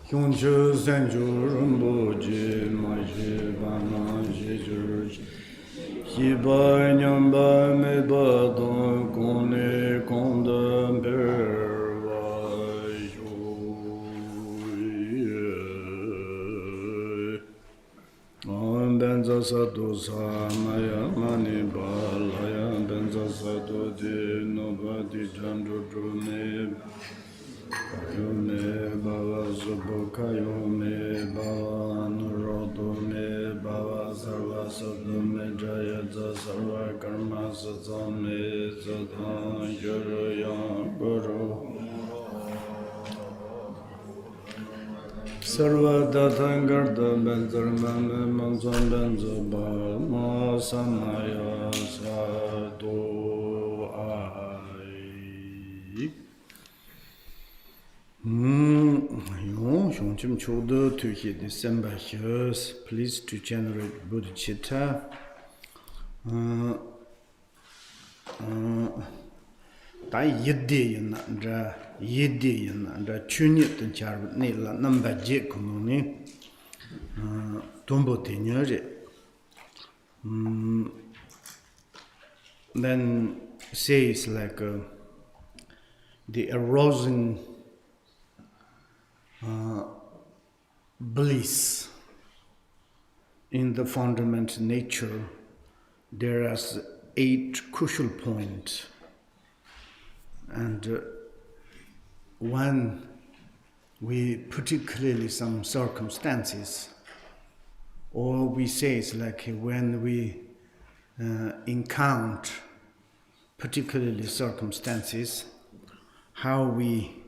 Hyunchu Senchu Rinpoche Mashi Bana Shechur Shiba Nyamba Meba Don Kone Konda Perwa Shu Benza Sato Samaya Mani Balaya Benza Sato De Nobadi Jandu Drune Kayome Baba Subho Kayome Baba Nurodome Baba Sarva Sadome Jayadza Sarva Karma Sadzame Sadhan Yaraya Guru Sarva Dathangarda Benzarmame Manzon Benzaba Ma Samaya Sado Ai Shongchim Chodo to hear December years, please to generate bodhicitta. Da yiddi yinna, chunit and charbet nila, number jet comuni, tombo tenure. Then says like the arousing bliss in the fundamental nature. There are 8 crucial points, and when we particularly some circumstances, or we say it's like when we encounter particularly circumstances, how we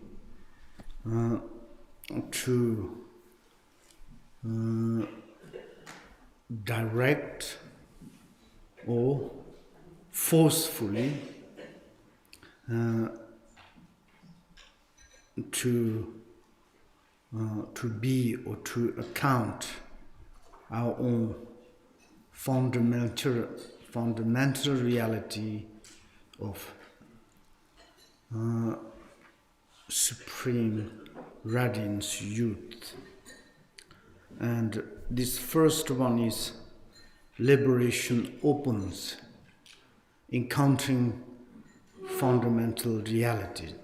to direct or forcefully to be or to account our own fundamental reality of supreme radiance youth. And this first one is liberation opens, encountering fundamental reality.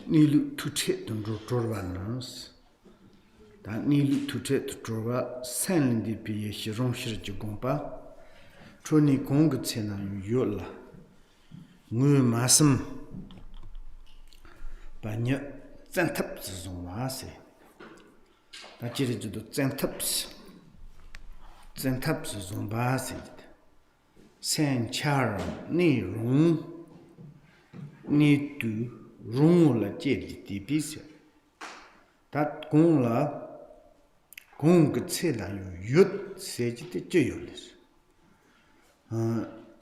Nilu tuche dundro torvanas. Nilu tuche torva senlindi piye shirong shirjugompa. Troni gong tsena yola. Ngu masam banya zentap zongwase. Dachirijudo zentaps zombase. Sen chara ni rung ni tu rung la jeli dibise. Dat gong la gong gtse la yut seji de joyoles.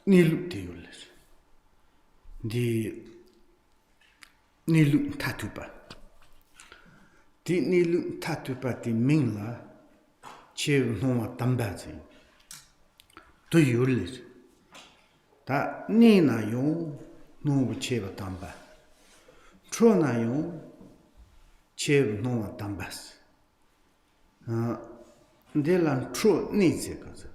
Ni lu de yoles. Di ni lu tatuba. Di ni lu tatuba di mingla che noma tambazi. To yoles. Da ni na yung no cheva tamba. Tro na yung chev no tambas. De lan tro ni se kaza.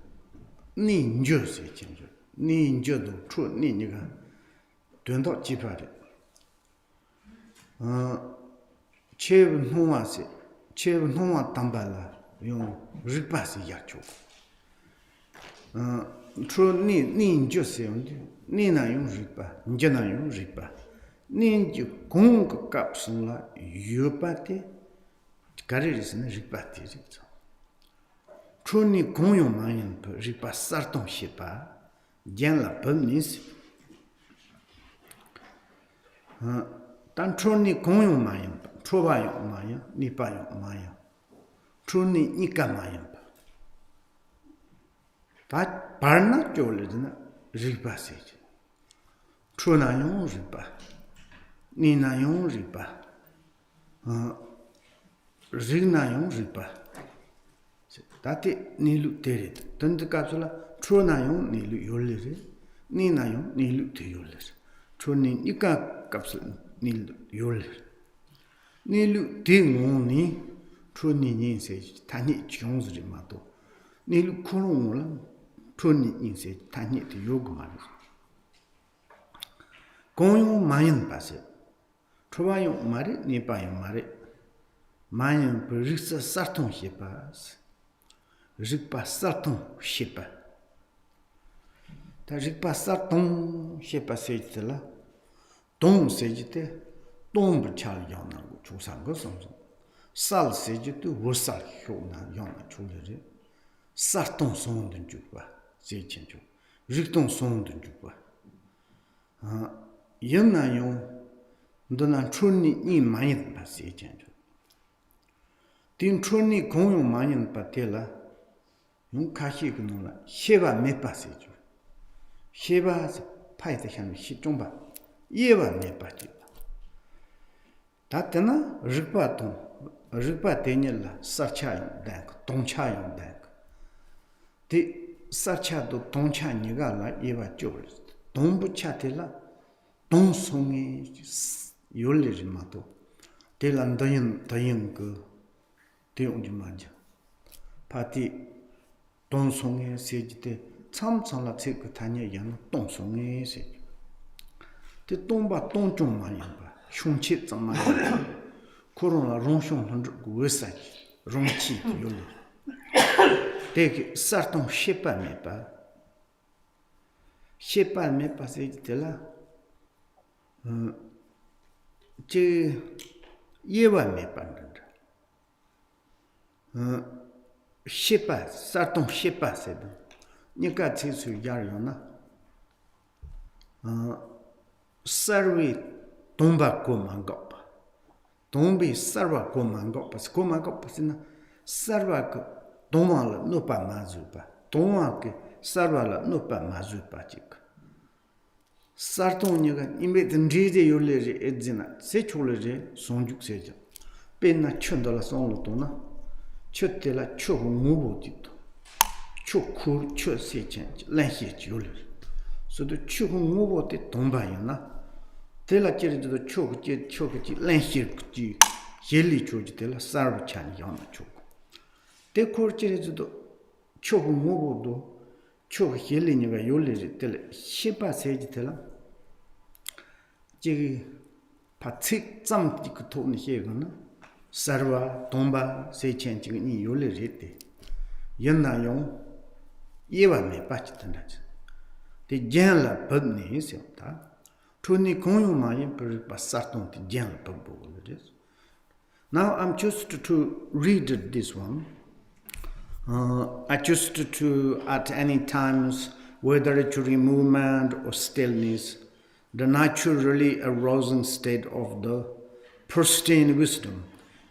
Ni njo se chenjo. Ni njo do tro ni niga. Dundo jipare. Chev no tamba la yung ripa se yacho. Tro ni njo se ni na yung ripa, njo na yung ripa. Ni njo gong kapsun la yopate, kariris na ripa te rito. Tro ni gong yung mayan pa ripa sartong shepa, jen la pem nisi. Tan tro ni gong yung mayan pa, tro ba yung mayan, nipa yung mayan. Tro ni nika mayan pa. Ta parna jole dina ripa seji. Tro na yung ripa, ni na yung ripa, rig na yung ripa. Tati nilu tere. Tanda kapsula tro na yung nilu yole, ni na yung nilu te yole. Tro ni nika kapsula nilu yole. Nilu te ngoni chuni nin se tani chong zri ma do ni lu kurung la chuni nin se tani de yog ma gong mayin pa se choba yung ma ri ni pa yung ma ri mayin per riksa sartong she pa rikpa sartong she pa ta rikpa sartong she pa se ji la dong se ji te dong bu cha yang na gu chu sang ge song sal se ji tu wo sal hyo na yang na chu le re sartong song den ju ba se chen ju riktong song den ju ba yin na yung dana chuni ni mayin pa se chen ju din chuni gong yung mayin pa te la yung ka hi gu no la xeba me pa se ju xeba se pai de han xi zhong ba ye ba me pa ji ta te na rikpa te ni la sa cha yung dan dong cha yung dan de sa cha do dong cha ni ga la ye ba jo dong bu cha te la dong song e yo le ri ma do de lan da yin ge de yong ji ma ja pa ti dong song e se ji de cham chang la che ko ta ni yan dong song e se de dong ba dong zhong ma yan ba xiong qi zang ma yan ko rong la rong xiong hong zhe gu sa ji rong qi yo le de ke sa tong xie pa me pa se ji de la这夜晚没办的，十八山东18岁的，你看这是家人呢，12位东北过满高吧，东北12过满高吧，是过满高不是呢，12个东往了600马祖吧，东往给12了600马祖吧这个。sartong niga imbe dendrije yolle je edzina se chole je sonjuk seja penna chondola sonlo to na chotela cho ngubo dito cho kur cho se chen lan he yolle so do cho ngubo te tomba yana tela kere do cho ji lan he ji yeli cho ji tela sarva chan yana cho te kur kere do cho ngubo do cho yeli niga yolle je tela shepa seji tela 지 파칙 짬 그 돈이 해거나 서버 동바 세천 지금 이 요리를 연나용 예완에 빠졌던다. 데 젠라 법니 있었다. 돈이 공유만이 별 바사통 데 젠라 법보고 그래서. Now I'm just to read this one. I just to at any times whether it's movement or stillness the naturally arousing state of the pristine wisdom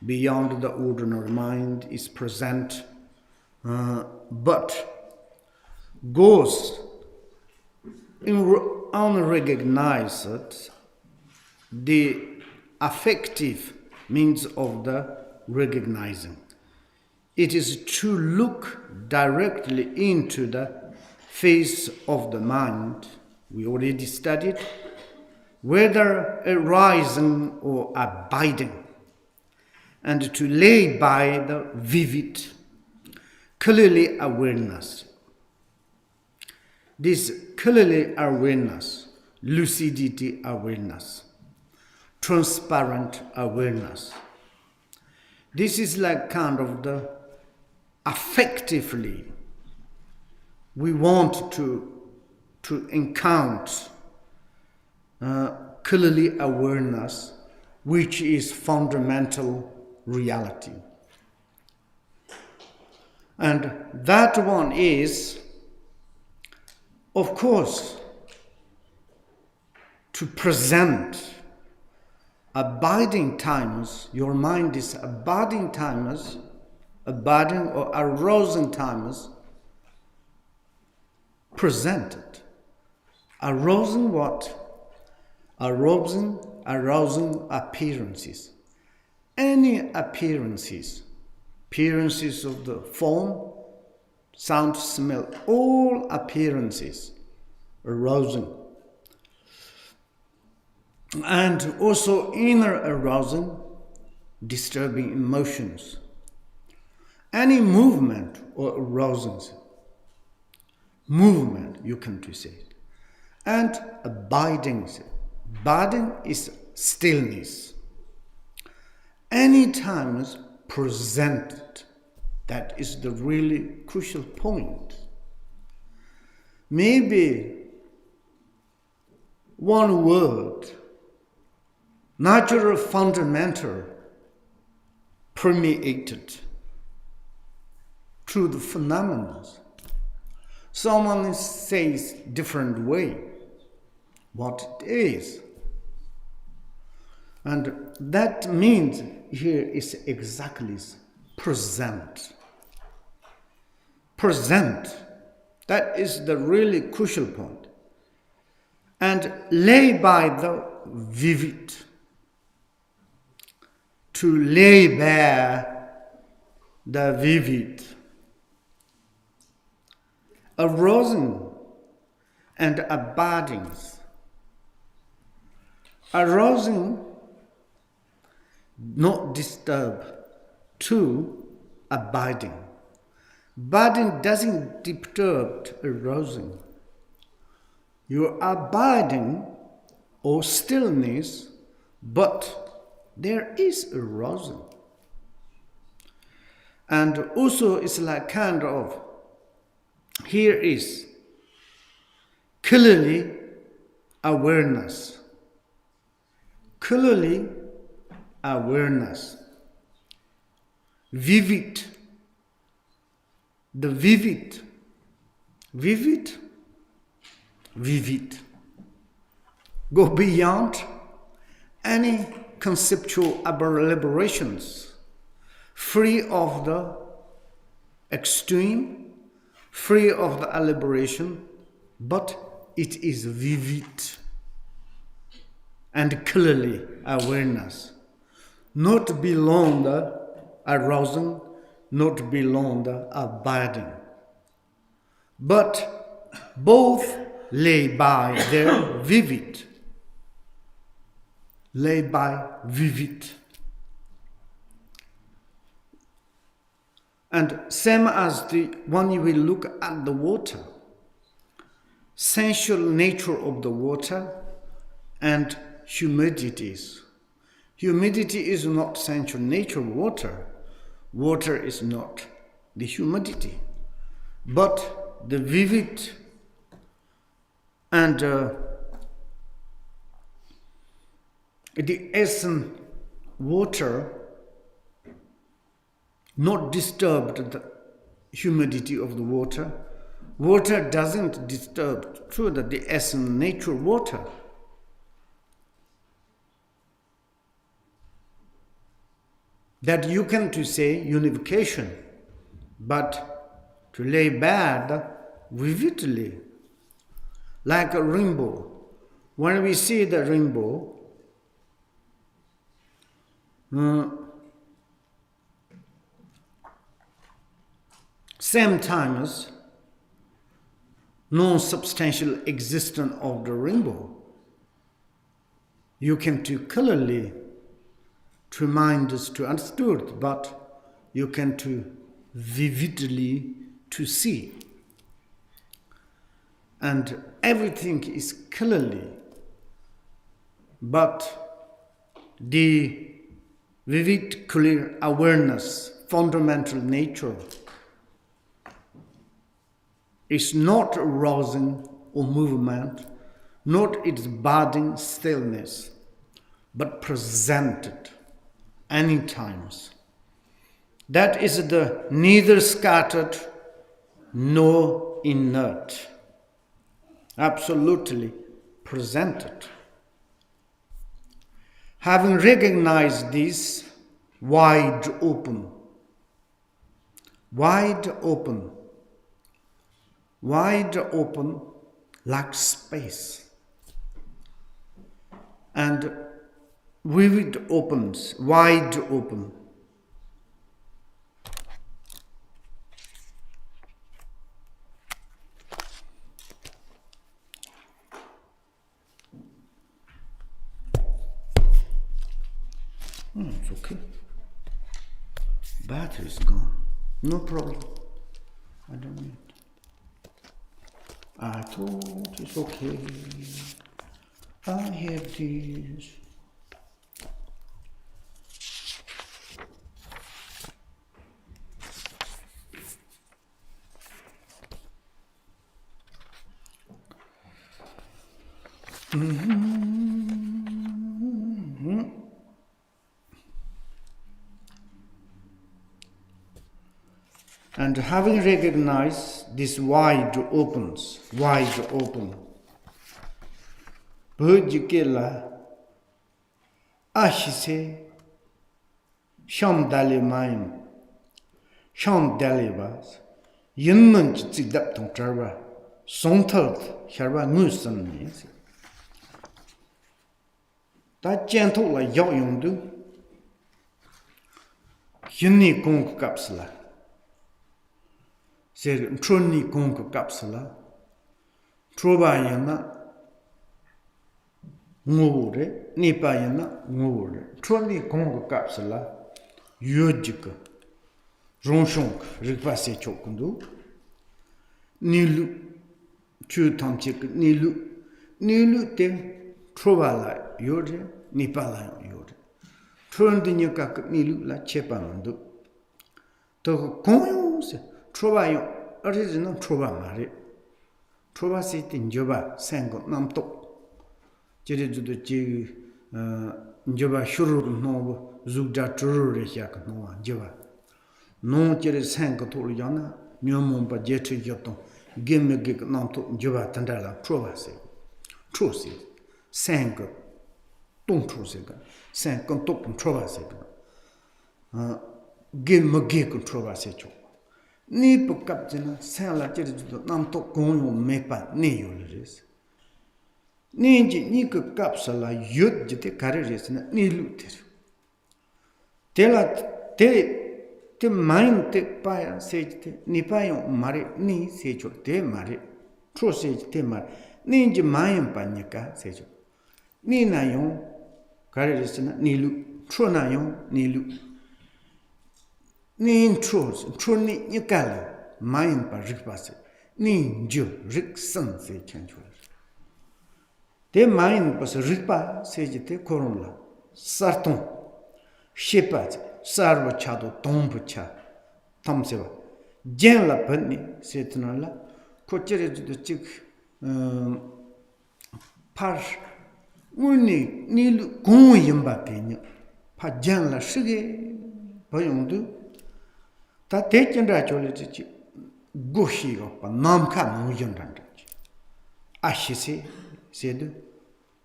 beyond the ordinary mind is present, but goes unrecognized. The affective means of the recognizing. It is to look directly into the face of the mind. We already studied whether arising or abiding, and to lay by the vivid, clearly awareness. This clearly awareness, lucidity awareness, transparent awareness. This is like kind of the affectively we want to encounter clearly awareness, which is fundamental reality. And that one is, of course, to present abiding times. Your mind is abiding times, abiding or arousing times, presented. Arousing what? Arousing appearances. Any appearances of the form, sound, smell, all appearances arousing. And also inner arousing, disturbing emotions, Any movement or arousing, movement, you can to say it. And abiding. Abiding is stillness. Any time is presented. That is the really crucial point. Maybe one word, natural fundamental, permeated through the phenomena. Someone says different way what it is. And that means here is exactly present. Present. That is the really crucial point. And lay by the vivid. To lay bare the vivid. Arousing and abiding. Arousing, not disturb, to abiding. Abiding doesn't disturb arousing. You're abiding or stillness, but there is arousing. And also it's like kind of, here is clearly awareness. Clearly awareness. Vivid. The vivid. Vivid. Vivid. Go beyond any conceptual elaborations. Free of the extreme. Free of the elaboration, but it is vivid and clearly awareness. Not beyond the arousing, not beyond the abiding. But both lay by their vivid. Lay by vivid. And same as the when you will look at the water, sensual nature of the water and humidities. Humidity is not sensual nature of water. Water is not the humidity, but the vivid and the essence water not disturbed the humidity of the water. Water doesn't disturb through the essence nature water. That you can to say unification, but to lay bare vividly, like a rainbow. When we see the rainbow, same time as non-substantial existence of the rainbow. You can to clearly to remind us to understood, but you can to vividly to see. And everything is clearly, but the vivid clear awareness, fundamental nature, is not arousing or movement, not its budding stillness, but presented any times. That is the neither scattered nor inert, absolutely presented. Having recognized this, wide open, like space. And vivid opens, wide open. It's okay. Battery's gone. No problem. I don't need. I thought it's okay. I have this. And having recognized this wide open, Bhujikela Ashise Sham Dali Maim Sham Dali was Yinman Zidap Tong Tarva Sontal Sharva Nusan means that gentle like Yao Yondu Yini Gong Capsula. Said Troni Gong Capsula Trobayana Ngore Nipayana Ngore Troni Gong Capsula Yojika Ronshonk Ripase Chokundu Nilu Chu Tamchik Nilu Te Trovala Yore Nipala Yore Trondinaka Nilu La Chepamandu To Konyos Trovayo, original Trova Mari. Trova City in Joba, Sango Namto. Jeridu Joba Shuru no Zugda Truru Yak no Java. No Jerry Sango Toliana, Nyomomba Jetri Yoto, Gimme Gig Namto Jova Tandala, Trova Se. Trusi, Sango, Don't Trusega, Sango Top and Trova Sega. Gimme Gig Trova Secho. Ni Pukapjana, Sala Jeridu, Namto Goyo Mepa, Neolis. Ninji Nika Capsula, Yud Jete Carriers, Ni Luter. Telat te mind te paya sage, ni payo mari, ni sejo, te mari, true sage te mari, ninji mayan panyaka sejo. Ni nayon, Carriers, ni lu, true nayon, ni lu. Ni intros, truly Nikala, mine by Rikpase, Ni Ju, Rik Sun, say Chanchur. They mine was Rikpa, say the Corona, Sarton, Shepat, Sarva Chado, Tombucha, Tomseva, Jen La Penny, said Nala, Cotere to the chick, Parsh, Uni, Nil, Goyamba Pena, Pajan La Shige, Bayondu. Ta taken racholici gushi of Namka Mujan Ranch. Ashisi said,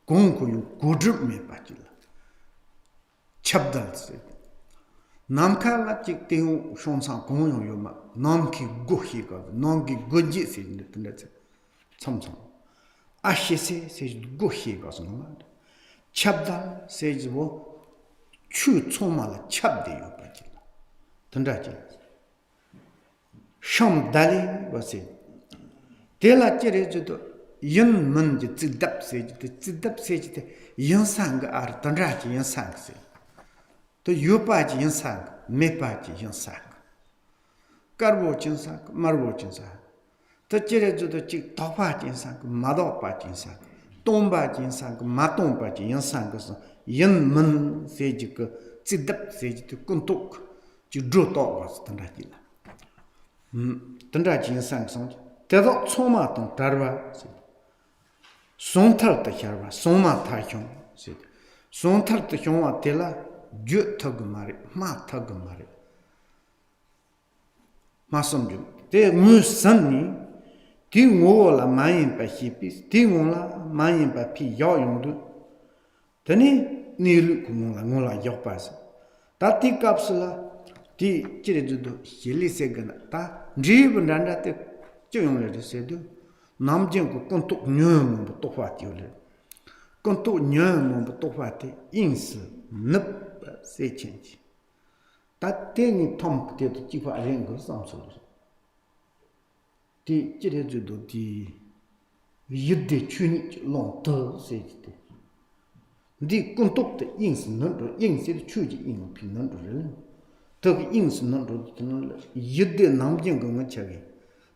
Gonku you good me patilla. Chabdal said, Namka la chick teu shonsan goyo yoma, Namki gushi god, Nongi gujis in the net. Something. Ashisi says gushi goes on. Chabdal says, wo chu tsomala chabde you patilla. Tandrachil. Sham Dali was it. Tela Cherejudo, Yun Munji, Zidap Sage, Yun Sang are Tandrachi Yun Sang. To Yupaji Yun Sang, Mepaji Yun Sang. Garbochin Sang, Marbochin Sang. To Cherejudo Chick Topaji Sang, Madopaji Sang, Tombaji Sang, Matompaji Yun Sang, Yun Mun Sage, Zidap Sage to Kuntuk, to draw was Tandrachilla. Tandrachi sang song, Tado Soma Ton Tarva, said. Sontal the Harva, Soma Tachon, said. Sontal the Homa Tela, Jut Tugmari, Ma Tugmari. Masonju, they move sunny, Tingola Mayan by hippies, Tingola Mayan by P. Yoyundu. Tani Nilu Kumula Yopas. That tea capsula. Ti Chiridu, Hili Segana, Ta, Driven Randa, Jung said, Namjin Conto Nyum, Tofati. Conto Nyum, Tofati, Ins, Nup, say change. That thing Tom did Chifa Rengo, some sort. Ti Chiridu, the Yudi Chunich long toe, said it. The Conto Ins, Ins, Chuji in Pinundre. 덕 인스 너도 이데 남긴 거 저기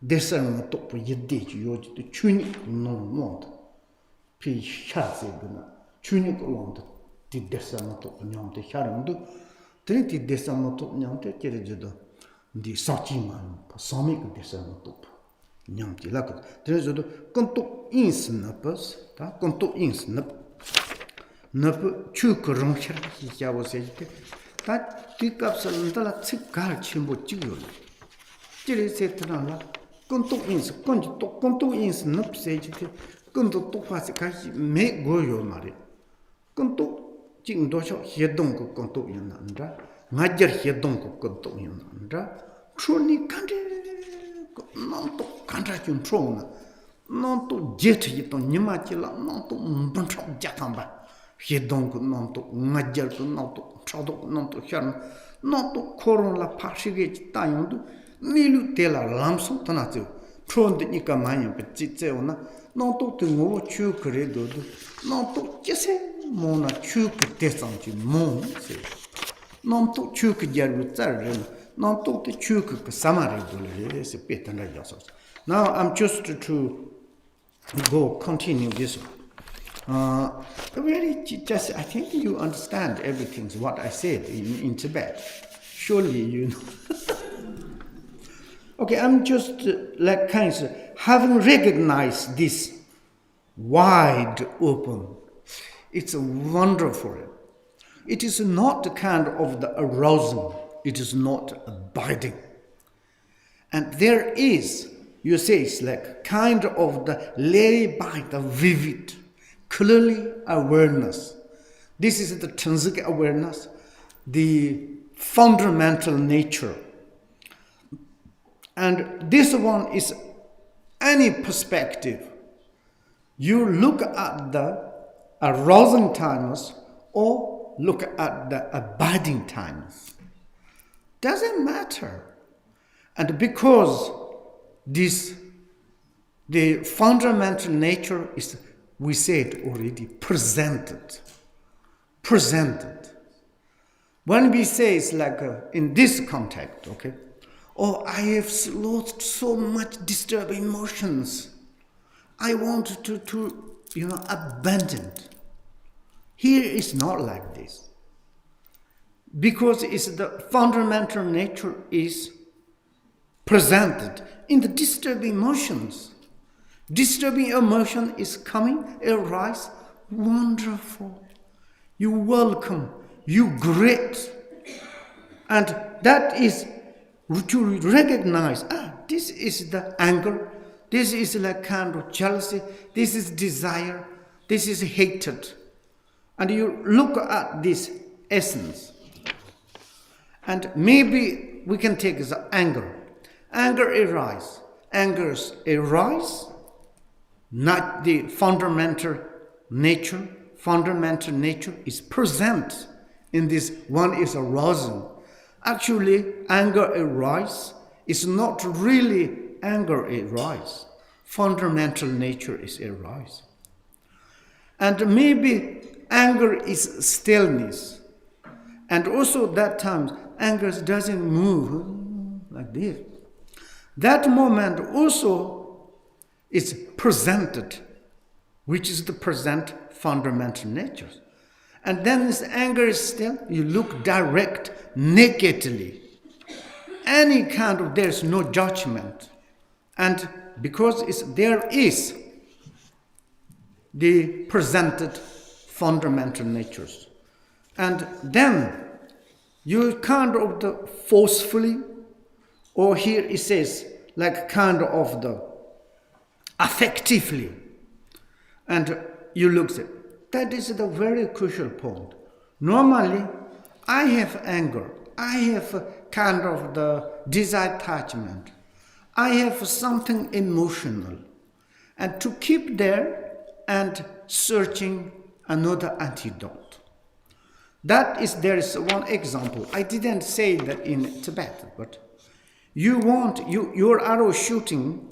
대상은 또 이데 요지 추니 노노 피 샤세구나 추니 거론도 디 대상은 또 냠데 샤름도 드리 대상은 또 냠데 제르지도 디 사치만 사미그 대상은 또 냠지 라고 그래서도 건또 인스 나버스 다 건또 인스 너 추크 롱셔 야보세지 다 뒤값을 측갈 침보 찍요 지리세트나 건또 인스 건또 인스 납세지 건또 똑파시 가시 매 고요 말이 건또 징도셔 해동 그 건또 있는다 맞저 해동 그 건또 있는다 추니 간데 너또 간다 좀 트로나 너또 제트이 또 니마치라 너또 bunchok 자탄바 해동 그 너또 맞저 그 너또 차도 너또 현 너또 코로나 파시게 따용도 밀루 텔라 람소 타나죠 트론드니까 많이 찌째오나 너또 등고 추 그래도 너또 제세 뭐나 추 그때상지 뭐세 너또 추 그자루 짜르 너또 추 그 사마리 돌레스 베탄다 야서 now I'm just to go continue this really just I think you understand everything what I said in Tibet surely you know okay, I'm just like kind of having recognized this wide open. It's wonderful. It is not the kind of the arousing. It is not abiding. And there is, you say, it's like kind of the lay by the vivid, clearly awareness. This is the intrinsic awareness, the fundamental nature. And this one is any perspective. You look at the arousing timeless or look at the abiding timeless. Doesn't matter. And because this, the fundamental nature is, we said already, presented. Presented. When we say it's like in this context, okay, oh, I have lost so much disturbing emotions. I want to abandon. Here it's not like this. Because it's the fundamental nature is presented in the disturbing emotions. Disturbing emotion is coming, arise, wonderful. You welcome, you greet. And that is to recognize, this is the anger, this is like kind of jealousy, this is desire, this is hatred. And you look at this essence. And maybe we can take the anger. Anger arises. Angers arise, not the fundamental nature. Fundamental nature is present in this one is arousing. Actually, anger arises is not really anger arises. Fundamental nature is arise. And maybe anger is stillness. And also that time, anger doesn't move like this. That moment also is presented, which is the present fundamental nature. And then this anger is still, you look direct, nakedly. Any kind of, there's no judgment. And because there is the presented fundamental natures. And then you kind of the forcefully, or here it says, like kind of the affectively. And you look at that is the very crucial point. Normally, I have anger. I have kind of the desire attachment. I have something emotional. And to keep there and searching another antidote. There is one example. I didn't say that in Tibet, but your arrow shooting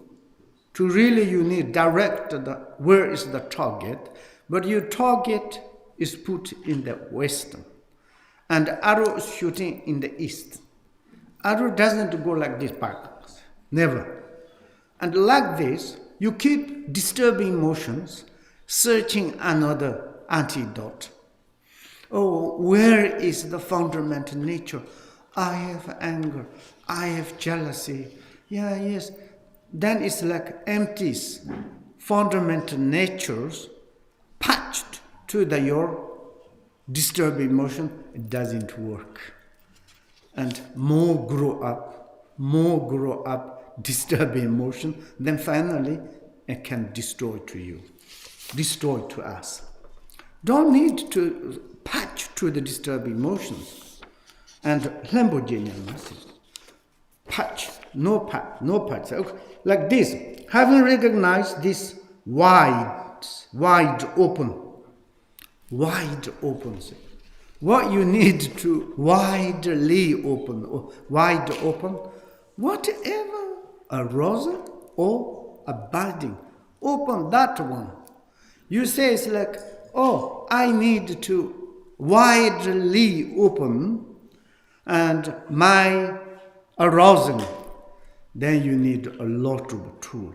to really you need direct where is the target, but your target is put in the west and arrow shooting in the east. Arrow doesn't go like this backwards. Never. And like this, you keep disturbing emotions, searching another antidote. Oh, where is the fundamental nature? I have anger. I have jealousy. Yeah, yes. Then it's like empty fundamental natures patched to your disturbed emotion. It doesn't work. And more grow up, disturb emotion, then finally it can destroy to you, destroy to us. Don't need to patch to the disturbed emotions. And Rinpoche patch, no patch. Okay. Like this, having recognized this wide open. What you need to widely open, whatever arose or abiding, open that one. You say it's like, oh, I need to widely open and my arousing. Then you need a lot of tool.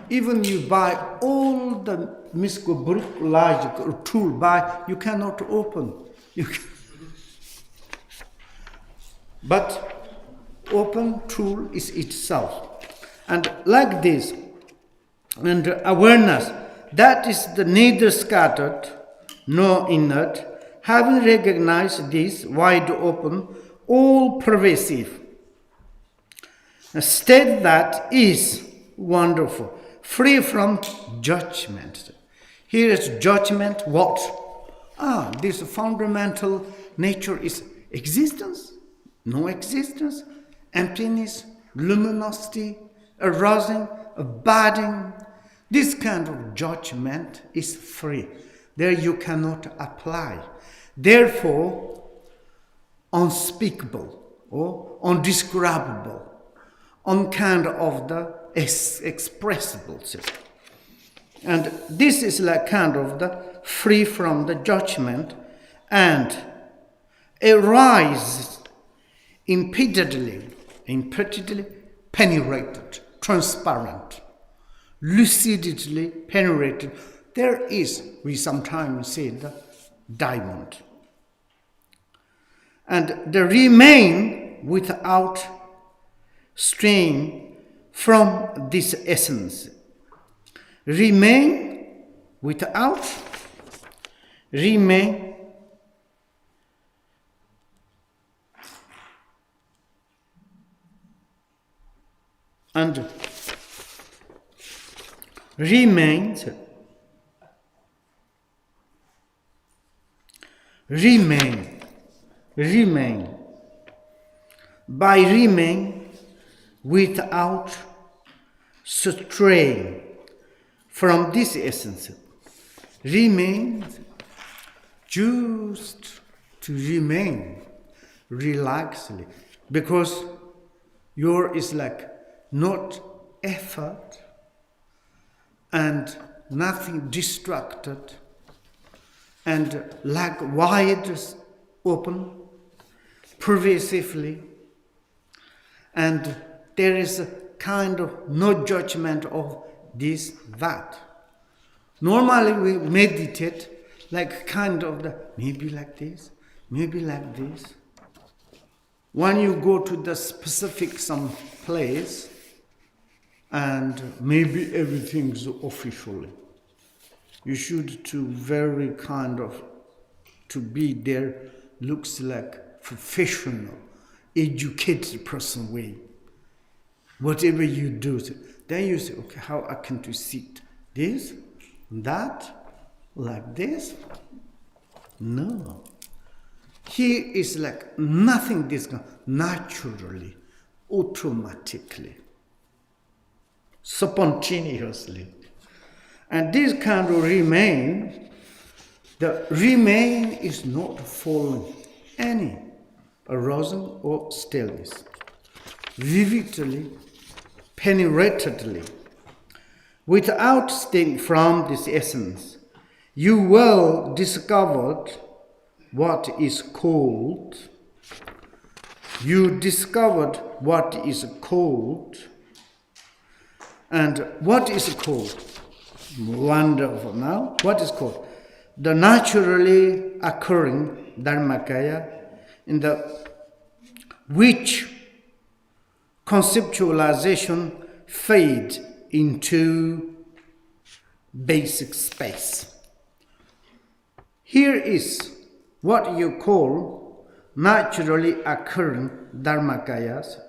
Even you buy all the mystical bricolage tool, you cannot open. But open tool is itself. And like this, and awareness, that is the neither scattered nor inert, having recognized this wide open, all pervasive, a state that is wonderful, free from judgment. Here is judgment, what? This fundamental nature is existence, no existence, emptiness, luminosity, arousing, abiding. This kind of judgment is free. There you cannot apply. Therefore, unspeakable or undescribable, unkind of the expressible system. And this is like kind of the free from the judgment and arise impededly, penetrated, transparent, lucidly penetrated. There is, we sometimes say, the diamond. And they remain without strain from this essence. Remain and remains by remain without straying from this essence. Remain, just to remain relaxedly, because your is like not effort and nothing distracted and like wide open pervasively, and there is a kind of no judgment of this, that. Normally we meditate like kind of the maybe like this, maybe like this. When you go to the specific some place and maybe everything's officially, you should to very kind of to be there looks like professional, educated person way. Whatever you do, then you say, okay, how I can to sit this, that, like this? No. Here is like nothing this naturally, automatically, spontaneously. And this kind of remain, the remain is not following any arousal or stillness. Vividly, penetratedly, without staying from this essence, you will discover what is called you discovered what is called. And what is called? Wonderful. Now, what is called? The naturally occurring Dharmakaya, in the which conceptualization fades into basic space. Here is what you call naturally occurring Dharmakayas.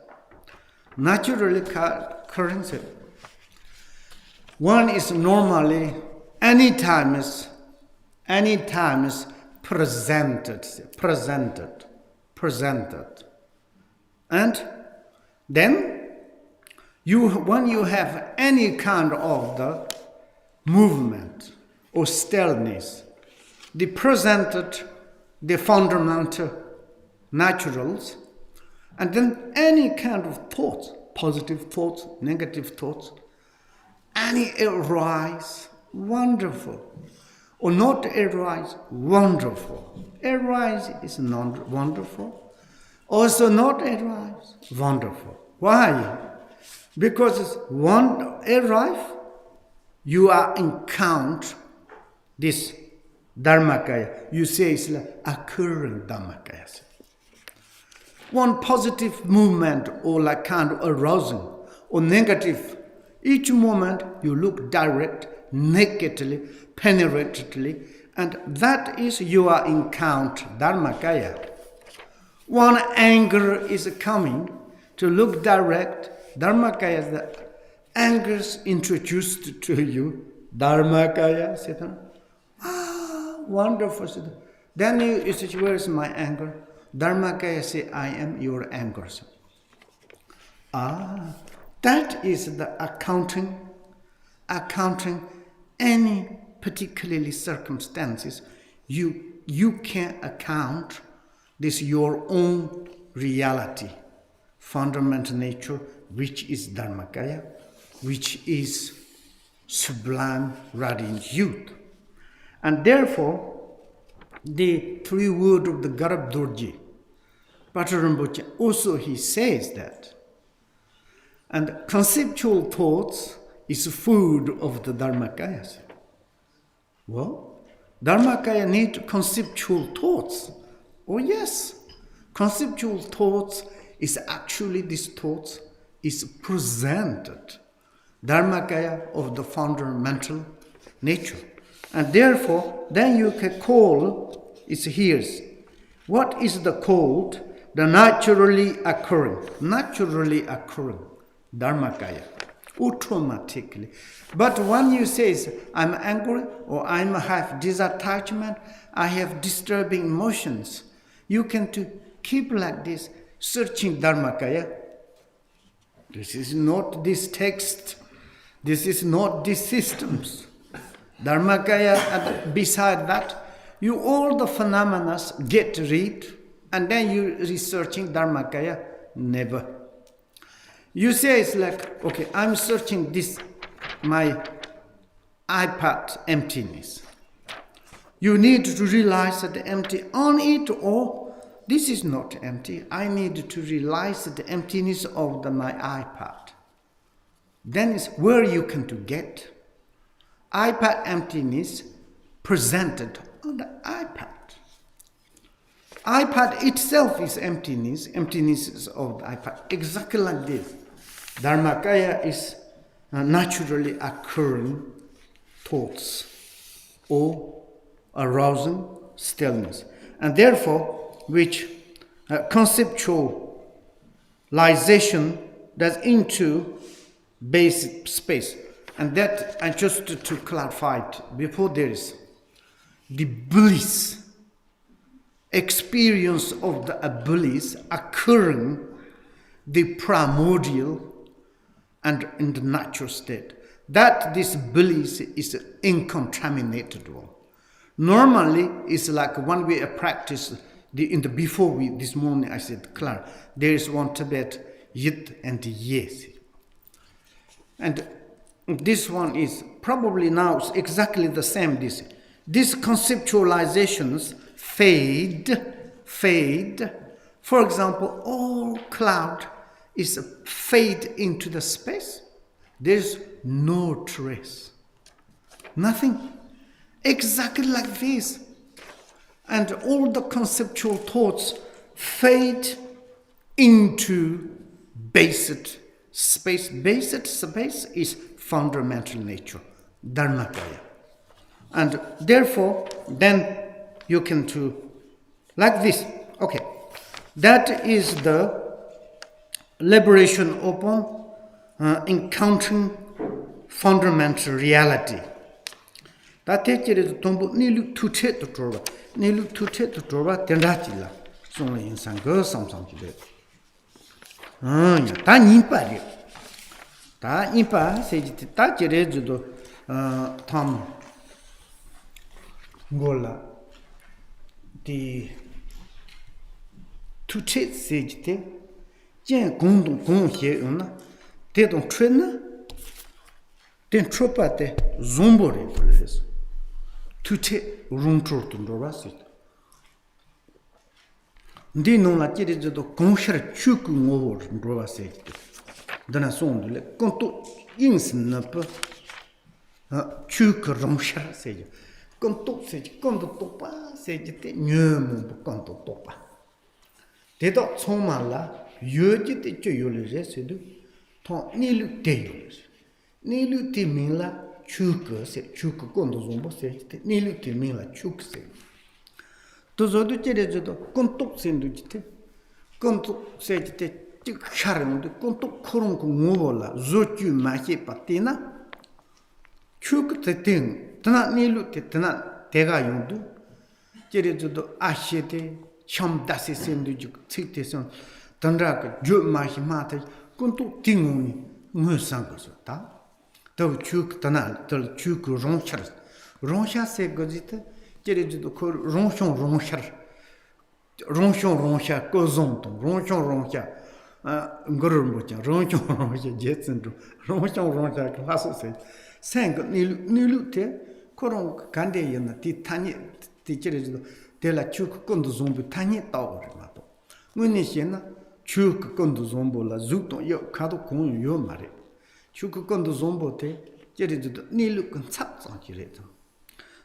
Naturally occurring. One is normally anytime is presented. And then when you have any kind of the movement or stillness, the presented, the fundamental naturals, and then any kind of thoughts, positive thoughts, negative thoughts, any arise, wonderful. Or not arise, wonderful. Arise is not wonderful. Also not arise, wonderful. Why? Because it's arrive, you are encounter this Dharmakaya. You say it's like occurring Dharmakaya. One positive movement or like kind of arousing or negative, each moment you look direct, nakedly, penetratedly, and that is your encounter, Dharmakaya. One anger is coming to look direct, Dharmakaya, the anger is introduced to you, Dharmakaya, wonderful. Then you say, where is my anger? Dharmakaya say, I am your anger. That is the accounting any particularly circumstances. You can account this your own reality, fundamental nature, which is Dharmakaya, which is sublime radiant youth. And therefore, the three words of the Garab Dorji, Patrul Rinpoche, also he says that. And conceptual thoughts is food of the Dharmakaya. Well, Dharmakaya need conceptual thoughts. Oh yes, conceptual thoughts is actually these thoughts is presented. Dharmakaya of the fundamental nature. And therefore, then you can call, it's here. What is the called? The naturally occurring Dharmakaya, automatically. But when you say, I'm angry, or I have disattachment, I have disturbing emotions, you can keep like this, searching Dharmakaya. This is not this text, this is not these systems. Dharmakaya, and beside that, you all the phenomena get rid, and then you researching Dharmakaya, never. You say it's like, okay, I'm searching this, my iPad emptiness. You need to realize that the empty on it, or this is not empty. I need to realize the emptiness of my iPad. Then it's where you can to get iPad emptiness presented on the iPad. iPad itself is emptiness of the iPad, exactly like this. Dharmakaya is naturally occurring thoughts or arousing stillness. And therefore, which conceptualization does into basic space. And that, I just to clarify it, before there is the bliss, experience of the bliss occurring, the primordial and in the natural state. That this bliss is incontaminated one. Normally, it's like when we practice, this morning I said, Clara, there is one Tibet, Yit and Yes. And this one is probably now exactly the same. These conceptualizations fade For example, all cloud is fade into the space. There's no trace. Nothing. Exactly like this. And all the conceptual thoughts fade into basic space. Basic space is fundamental nature, Dharma City. And therefore, then you can do like this. Okay. That is the liberation upon encountering fundamental reality. That is tombo nilu tuche to trova. Nilu tuche to trova tendatilla. Sono in sangue samsam chide. Ta nimpa. Ta impa sejiti ta jere judo tam gola di tuche sejite jen gong gong he una de don trena den tropate zombore polres tuche rumtro tundora sit ndi non la chiede do conshar chuku ngor ndroa sit dana sonde le conto ins ne peut chuku rumshar sej conto sej conto topa sejite nyemo conto topa dedo tsomala yoji te choyole resedu to nilu te nilu te minla chuku se chuku kondo zombo se nilu te minla chuk se to zodu chere jodo kontok sendu jite kontok se jite charandu kontok koron ko ngobola zochu mahe patina chuk te ting tana nilu te tana tega yondu chere jodo ashete cham dasi sendu juk tsite son tandra ka jo mahi mata kontok tinguni ngo sang so ta to chuk tana to chuk ronchar se gojita chere jodo ko ronchon ronchar ko zonto ronchar ngoror mocha ronchon jetsen ronchar klaso se sang nilu te koron kande yana ti tani ti chere jodo de la chuk kondo zombo tani tawo ma to ngone shena chuk kondo zombo la zuto yo kado kon yo mare chuk kondo zombo te chere jodo nilu kon tsap tsang chire to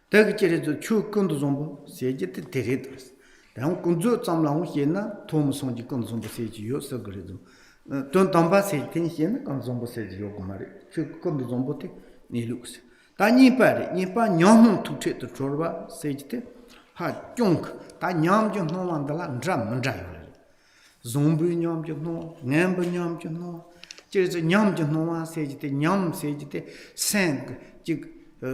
de chere jodo chuk kondo zombo seje te tere dos dan kunzo tsamlang shena tom sonji kondo zombo seje yo so gre do ton tamba se ten shena kondo zombo seje yo mare chuk kondo zombo te nilu se ta ni pa nyom tu te to chorba seje te ha jong ta nyam jo no mandala ndram mandra zombu nyam jo no nemba nyam jo no je nyam jo no sejite nyam sejite sang ji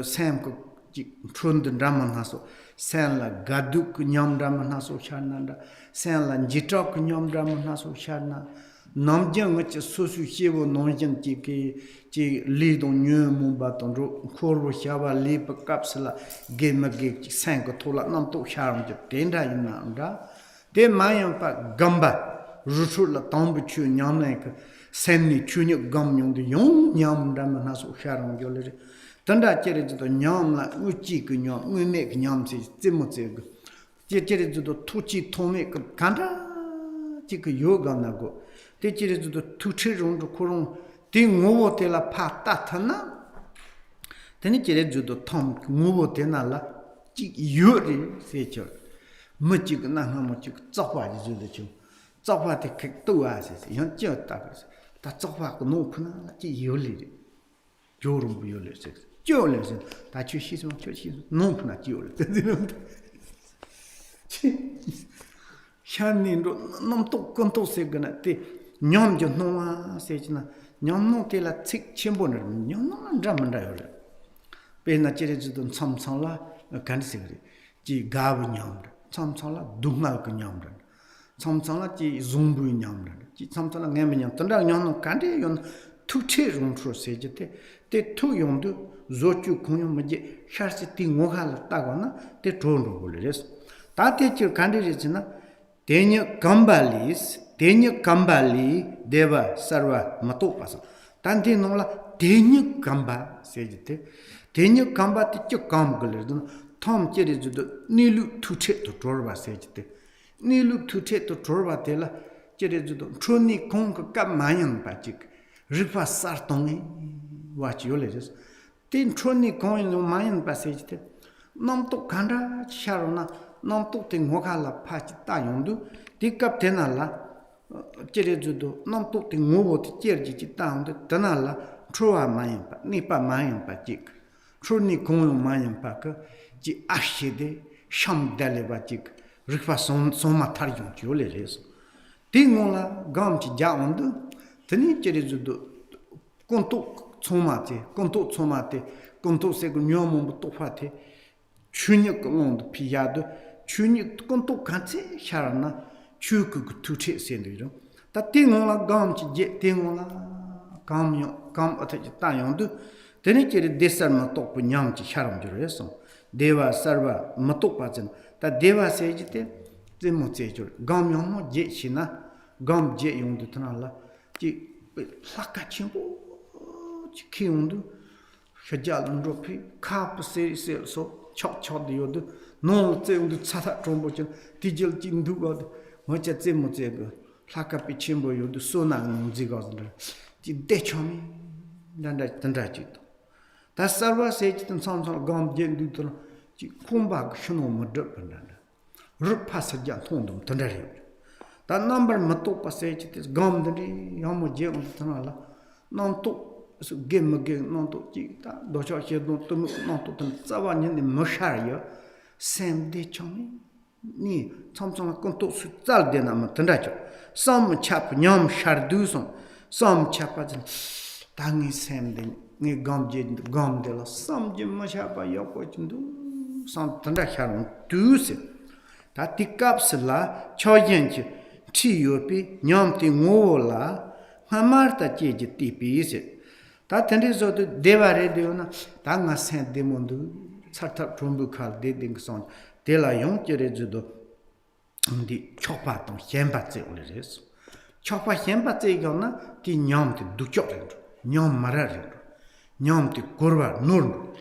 sam ko ji chund ndram haso sen la gaduk nyam ndram haso chananda sen la jitok nyam ndram haso chana namjang che susu chebo nonjang ji ke ji li dong nyu mu ba tong ro khor shawa li pa kapsla ge ma ge sang ko thola nam to sharam je tenda ina anda de mayam pa gamba ruchul la tambu chu nyam ne ka sen ni chu nyu gam nyong de yong nyam ndam na so sharam jo le tanda chere je to nyam la u chi ku nyam u me ku nyam si zimo ze je chere je to tu chi thome ka kanda ji ku yoga na go te chere je to tu che rong ro korong ti ngowo te la pa ta thana teni chere je to thom ngowo te na la ji yo ri se cho mo ji na ha mo ji zao hua ji de chu zao hua te ke tu a se yan jiao ta ta zao hua ko no pu na ji yo li jo ru bu yo le se jo le se ta chu xi so no pu na ji yo le shan nin ro nam to kon to se gna te nyom jo no a se chna nyom no te la chik chenbo ne nyom no ndra man da yo le pe na chere ju don cham chang la kan se gri ji ga bu nyom cham chang la dung ngal ko nyom ra cham chang la ji zung bu nyom ra ji cham chang la ngem nyom tan da nyom no kan de yon tu che rung tro se je te tu yong du zo chu kong yong ma je shar se ti ngo ha la ta go na te tron ro bo le res ta te chi kan de je na Denya kambali deva sarva mato pasa. Tante nola denya kamba sejite. Denya kamba te che kam galer dun tom chere judo nilu tuche to torba sejite. Ni look to take to Torbatella, Jerejudo, Troni Conk Cap Mayan Pachic, Ripa Sartoni, watch your letters. Then Troni coin no Mayan passage. Nom to Kanda, Sharona, nom to Tinwakala Pach Tayondu, the Captainala, Jerejudo, nom to Tingo, Jerji down the Tanala, Troa Mayan, Nipa Mayan Pachic, Troni coin Mayan Packer, G Ashide, Sham Delevatic. Rifa son matarion ti ole les tingola gamti jaondu tani jerejudo konto tsomate konto se gnyomo to fate chunya kond piyado chunya konto kanse sharana chuku tuche sendiro ta tingola gamti je tingola kam ate tayondu tani jere desar ma to nyamti sharam jiro yeso deva sarva matopachan ta deva sejite temo sejur gam yomo je china gam je yondu tanala ji laka chimbo ji kyundu shajal ndropi kap se so chok yodu no te undu chata trombo chen dijel jindu god mocha temo jego laka pi chimbo yodu sona ngi god ji dechomi danda ji ta sarva sejitan samsam gam je ndu tan ji kumba shno modda pandana rupa sajja thondum tandari ta number mato pase chitis gam dri yamo je tanala non to su gem non to ji ta do cha che do to non to tan zawa nyen ni mashaya sem de chomi ni samsam kon to su zal de nam tandacho sam chap nyam shardu som chapa tangi sem de ni gam de la sam je mashapa yoko chindu sam tanda kharon tuuse ta tikapsla choyenchi chi yopi nyamti ngola hamarta cheje tipise ta tende zo devare deona ta nga sen demondu sarta trombu khal de ding son de la yon jere judo ndi chopa ton hemba tse oleres chopa hemba tse gona ti nyamti dukyo nyam marar nyamti korwa nur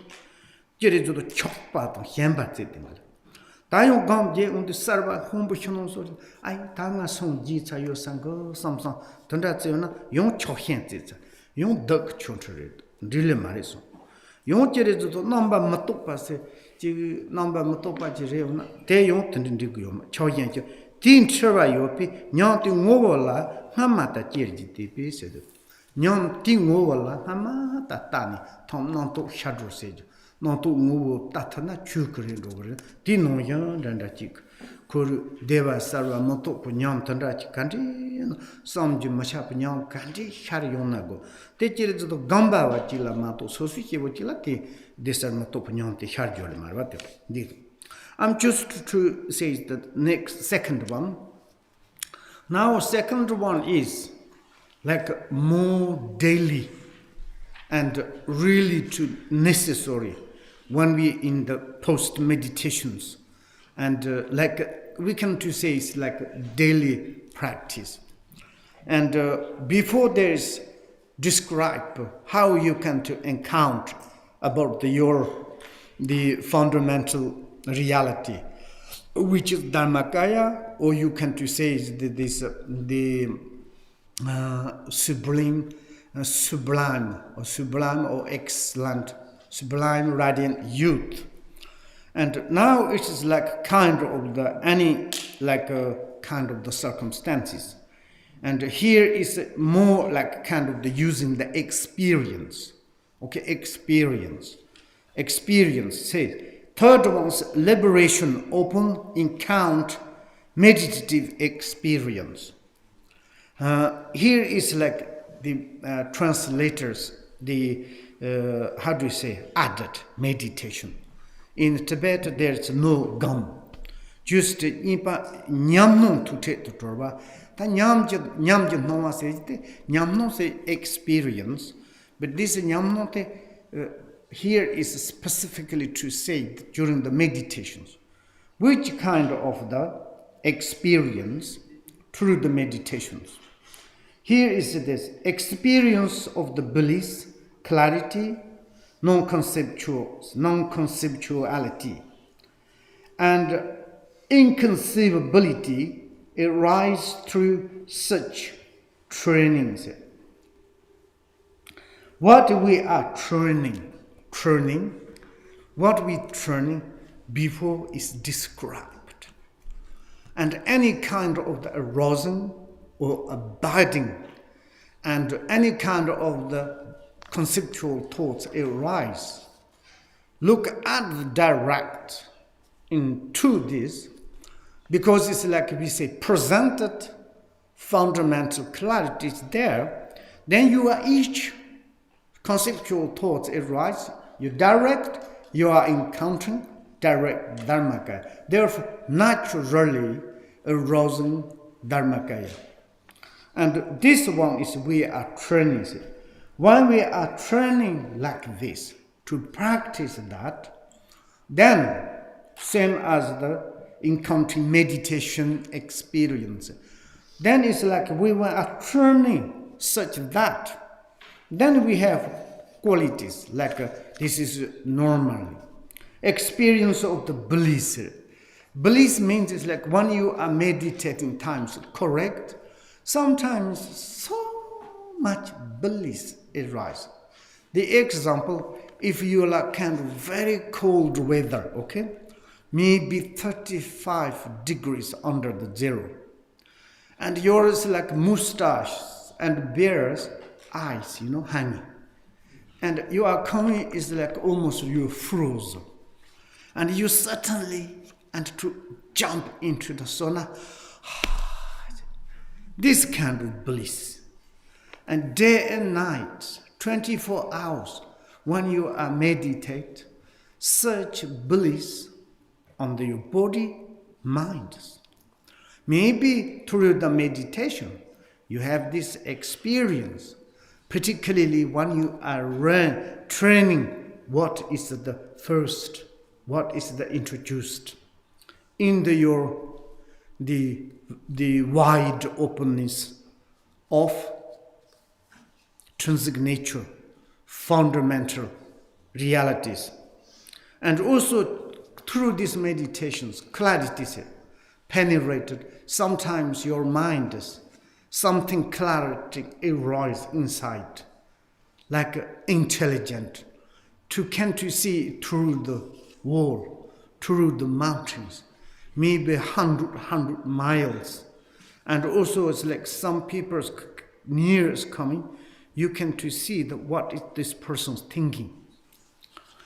jerejudo chokpa to hemba tete mal tayo gam je und sarva hombu shonon so ai tanga son ji cha yo sang samsam tanda tsena yon chokhen tse yon dak chontre dile mareso yon jerejudo namba matopa se ji namba matopa je reona te yon tindi gyo choyen je tin chwa yo pi nyam ti ngola hamata jerji te pe se nyam ti ngola hamata tani tom non to shadro se non to muvo tatana chukre rogre di no yan danda chik kor deva sarva moto punyam tanda chikandi samji masha punyam kandi shar yona go te chire to gamba wa chila mato sosu che wo chila te desar moto punyam te shar jole marwate di I'm just to say the next second one. Now second one is like more daily and really too necessary when we in the post meditations and like we can to say it's like daily practice and before there is describe how you can to encounter about the fundamental reality which is Dharmakaya, or you can to say is the sublime or excellent, sublime, radiant youth. And now it is like kind of the circumstances. And here is more like kind of the using the experience. Okay, experience. Experience says, third one's liberation open encounter meditative experience. Here is like the translators, the how do you say, added meditation. In Tibet, there's no gum. Just impa nyamnon to take the torba. Ta nyamje no se nyamnon se experience, but this nyamnon here is specifically to say during the meditations, which kind of the experience through the meditations. Here is this experience of the bliss, clarity, non-conceptuality. And inconceivability arises through such trainings. What we are training, what we training before is described. And any kind of the arousing or abiding and any kind of the conceptual thoughts arise, look at the direct into this, because it's like we say presented fundamental clarity is there, then you are each conceptual thoughts arise, you direct, you are encountering direct Dharmakaya. Therefore, naturally arousing Dharmakaya. And this one is we are training. When we are training like this, to practice that, then same as the encountering meditation experience, then it's like we are training such that then we have qualities like this is normal experience of the bliss. Bliss means it's like when you are meditating times correct, sometimes so much bliss arises. The example, if you are like kind of very cold weather, okay, maybe 35 degrees under the zero, and yours like mustache and bears eyes, hanging. And you are coming is like almost you're frozen. And you suddenly, and to jump into the sauna, this kind of bliss. And day and night, 24 hours, when you are meditate, such bliss on your body, mind. Maybe through the meditation, you have this experience, particularly when you are training what is the first, what is the introduced in the wide openness of intrinsic nature, fundamental realities. And also through these meditations, clarity penetrated. Sometimes your mind is something clarity arises inside, like intelligent, to see through the wall, through the mountains, maybe 100 miles. And also it's like some people near is coming, you can to see that what is this person's thinking.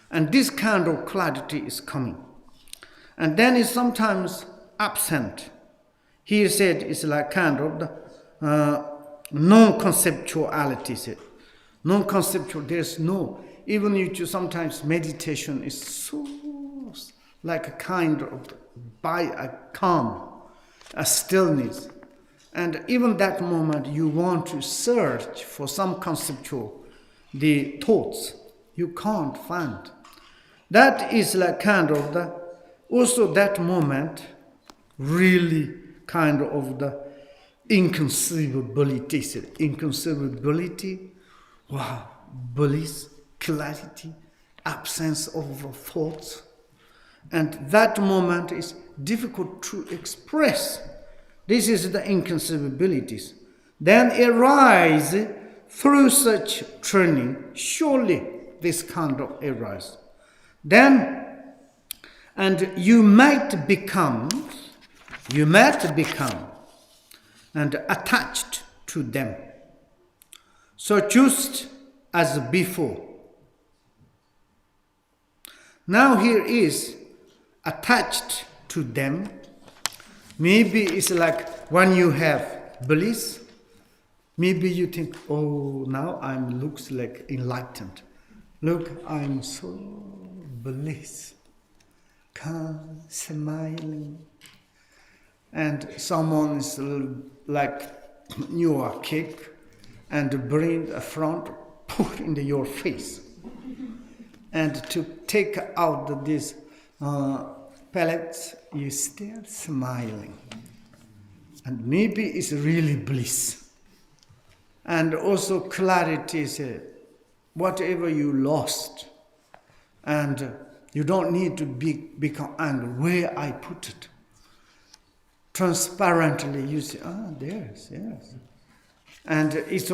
And this kind of clarity is coming. And then it's sometimes absent. He said it's like kind of the non-conceptuality. Non-conceptual, there's no, even you sometimes meditation is so like a kind of by a calm, a stillness. And even that moment you want to search for some conceptual, the thoughts, you can't find. That is like kind of the, also that moment really kind of the inconceivability, wow, bliss, clarity, absence of thoughts. And that moment is difficult to express. This is the inconceivabilities. Then arise through such training, surely this kind of arise. Then, and you might become and attached to them. So just as before. Now here is attached to them. Maybe it's like when you have bliss, maybe you think, oh, now I'm looks like enlightened. Look, I'm so bliss, calm, smiling. And someone is like you are cake and bring a front, put into your face. And to take out this pellets, you still smiling. And maybe it's really bliss. And also clarity is whatever you lost. And you don't need to become angry where I put it. transparently you see, yes. And it's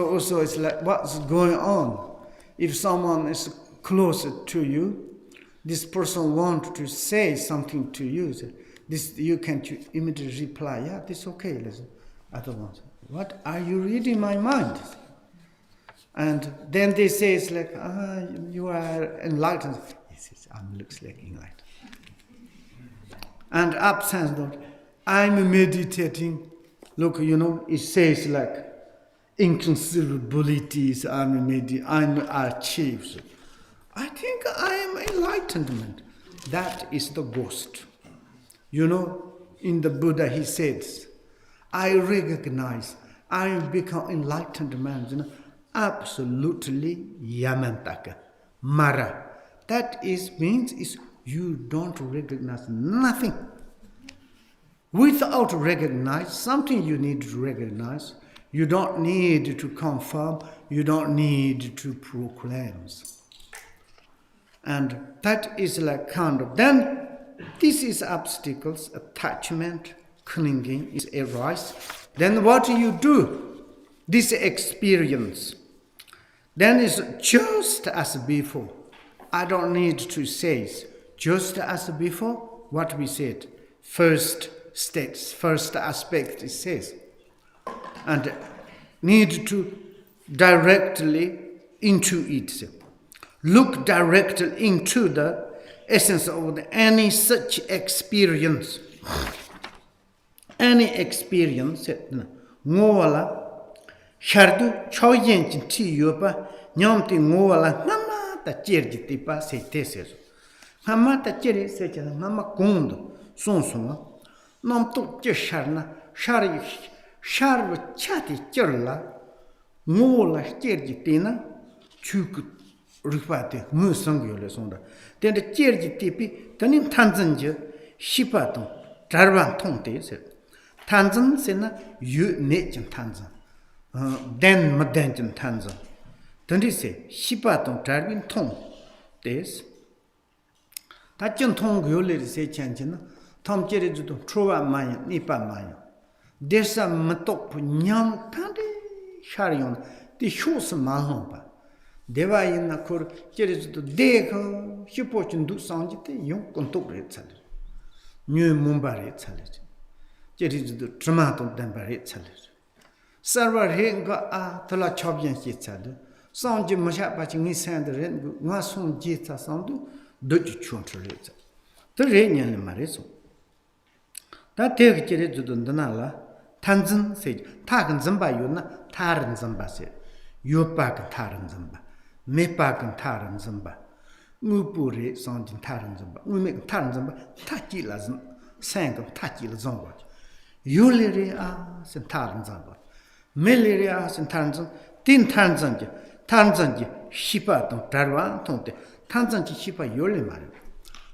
like what's going on. If someone is closer to you, this person wants to say something to you. This you can immediately reply, yeah, this is okay. Listen. Other ones, what are you reading my mind? And then they say it's like, you are enlightened. Yes, looks like enlightened. And absence note, I'm meditating. Look, it says like inconceivabilities, I'm achieved. I think I am enlightenment. That is the ghost. In the Buddha he says, I recognize I become enlightened man. Absolutely yamantaka. Mara. That means you don't recognize nothing. Without recognize something you need to recognize, you don't need to confirm, you don't need to proclaim. And that is like kind of, then this is obstacles, attachment, clinging is arise. Then what do you do? This experience. Then it's just as before. I don't need to say just as before what we said. First states, first aspect it says. And need to directly into it. Look directly into the essence of any such experience. Any experience, ngoala, shardu choyen ti yopa, nyamti ngoala, nama ta cherji tipa se teses. Nama ta cheri se chana, nama kondo, sonsoma, nam to jesharna, shari chati cherla, ngoala cherji tina, chuk rupate, musangyo le sonda. Then the cherji tipi, tanin tanzanje, shipaton, darwan tongte se. Tanzan se na yu nechen tanzan. Den madenchen tanzan. Tandi se, shipaton darwin tong des. Tachin tong yole se chanchina, tom chere judo, trova maya, nipa maya. Desa matop nyam tandi sharion, di shos malhompa. Deva yena kur chere judo, deka, shipochin du sanjite, yon kontok re tsale. Nyu mumba re tsale. Jeridu Tramato Dambari Challenge. Server Henga Tala Chobian Jitsad. Sanji Mashapachi Sand Ren, Mason Jita Sandu, Dutch Chuntreza. The Ranian Mariso. That take Jeridu Danala, Tanzan said, Tagan Zamba Yuna, Taran Zamba said, Yopak Taran Zamba, Mepak Taran Zamba, Mupuri Sanjin Taran Zamba, we make Taran Zamba, Tachilas, Sank of Tachil Zomba. Yuliria sen taranzamba. Meliria sen taranzan, tin taranzanji, shipa ton darwan tonte, taranzanji shipa yoli mari.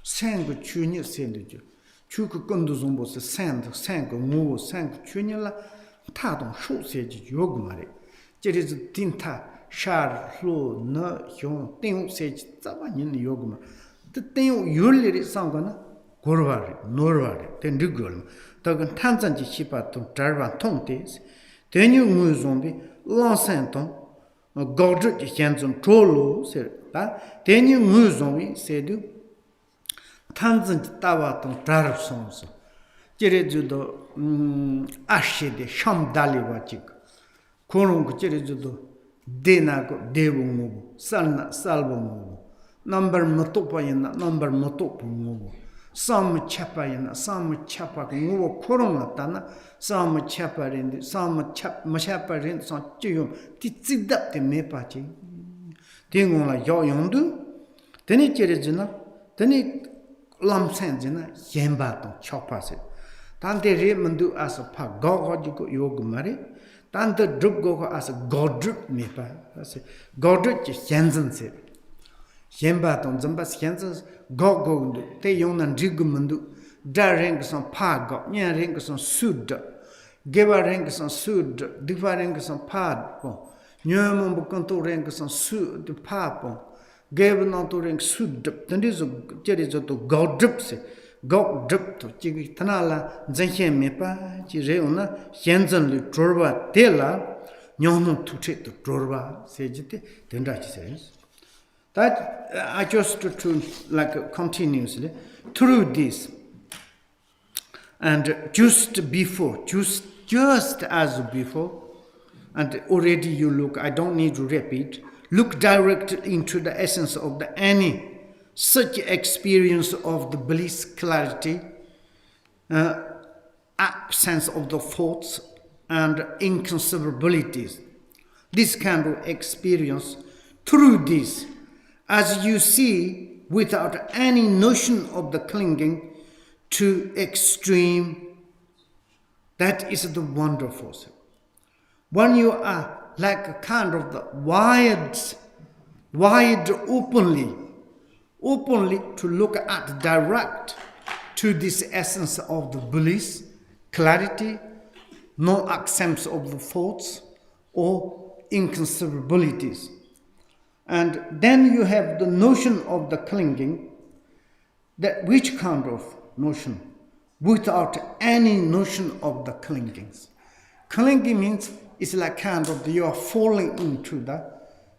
Sangu chunye senduju, chuku kundu zombo se sangu nguo, sangu chunye la, tadon shu seji yogu mari. Jeriz tinta, shar, lo, na, hion, tengu seji, zaba yin yogu mari. The tengu yuliri sangana, gorvari, norvari, ten rigolma. Tagan Tanzanji Shipaton, Darwan Tontes, then you move zombie, Lansanton, Godric Janson Trollo, then you move zombie, said you Tanzanji Tawaton, Darabsons, Jerejudo Ashe de Sham Daliwachik, Korung Jerejudo, Denago, Devu, Salna, Salvo, number Motopa, number Motopu. Some chapa in some chapa no corona tana, some chapa in some chapa in some chum, tizidap the mepachi. Tingon la yoyondu, then it jerezina, then it lamsenzina, yembaton, chopas it. Tante remandu as a pa gogo yogumari, tante drup go as a god drup mepa, god drup jensen said. Yembaton, Zambas Jensens, Gogo, Tayon and Jigumundu, Darengus on Pago, Nyarengus on Sud, Gevarengus on Sud, Divarengus on Padpo, Nyamumbukanto Rengus on Sud, the Papo, Gavananto Reng Sud, then is a Jerizo to God dripsy, go drip to Jig Tanala, Zenhen Mepa, Jireuna, Shenzhen li Drorba Tela, Nyono to treat the Drorba, Sejite, Dendra says. That I just to like continuously through this. And just before, just as before, and already you look, I don't need to repeat, look directly into the essence of the any such experience of the bliss, clarity, absence of the thoughts and inconceivabilities. This kind of experience, through this, as you see, without any notion of the clinging to extreme, that is the wonderful. When you are like a kind of the wide openly to look at direct to this essence of the bliss, clarity, no absence of the thoughts or inconceivabilities. And then you have the notion of the clinging, that which kind of notion? Without any notion of the clingings. Clinging means it's like kind of you are falling into the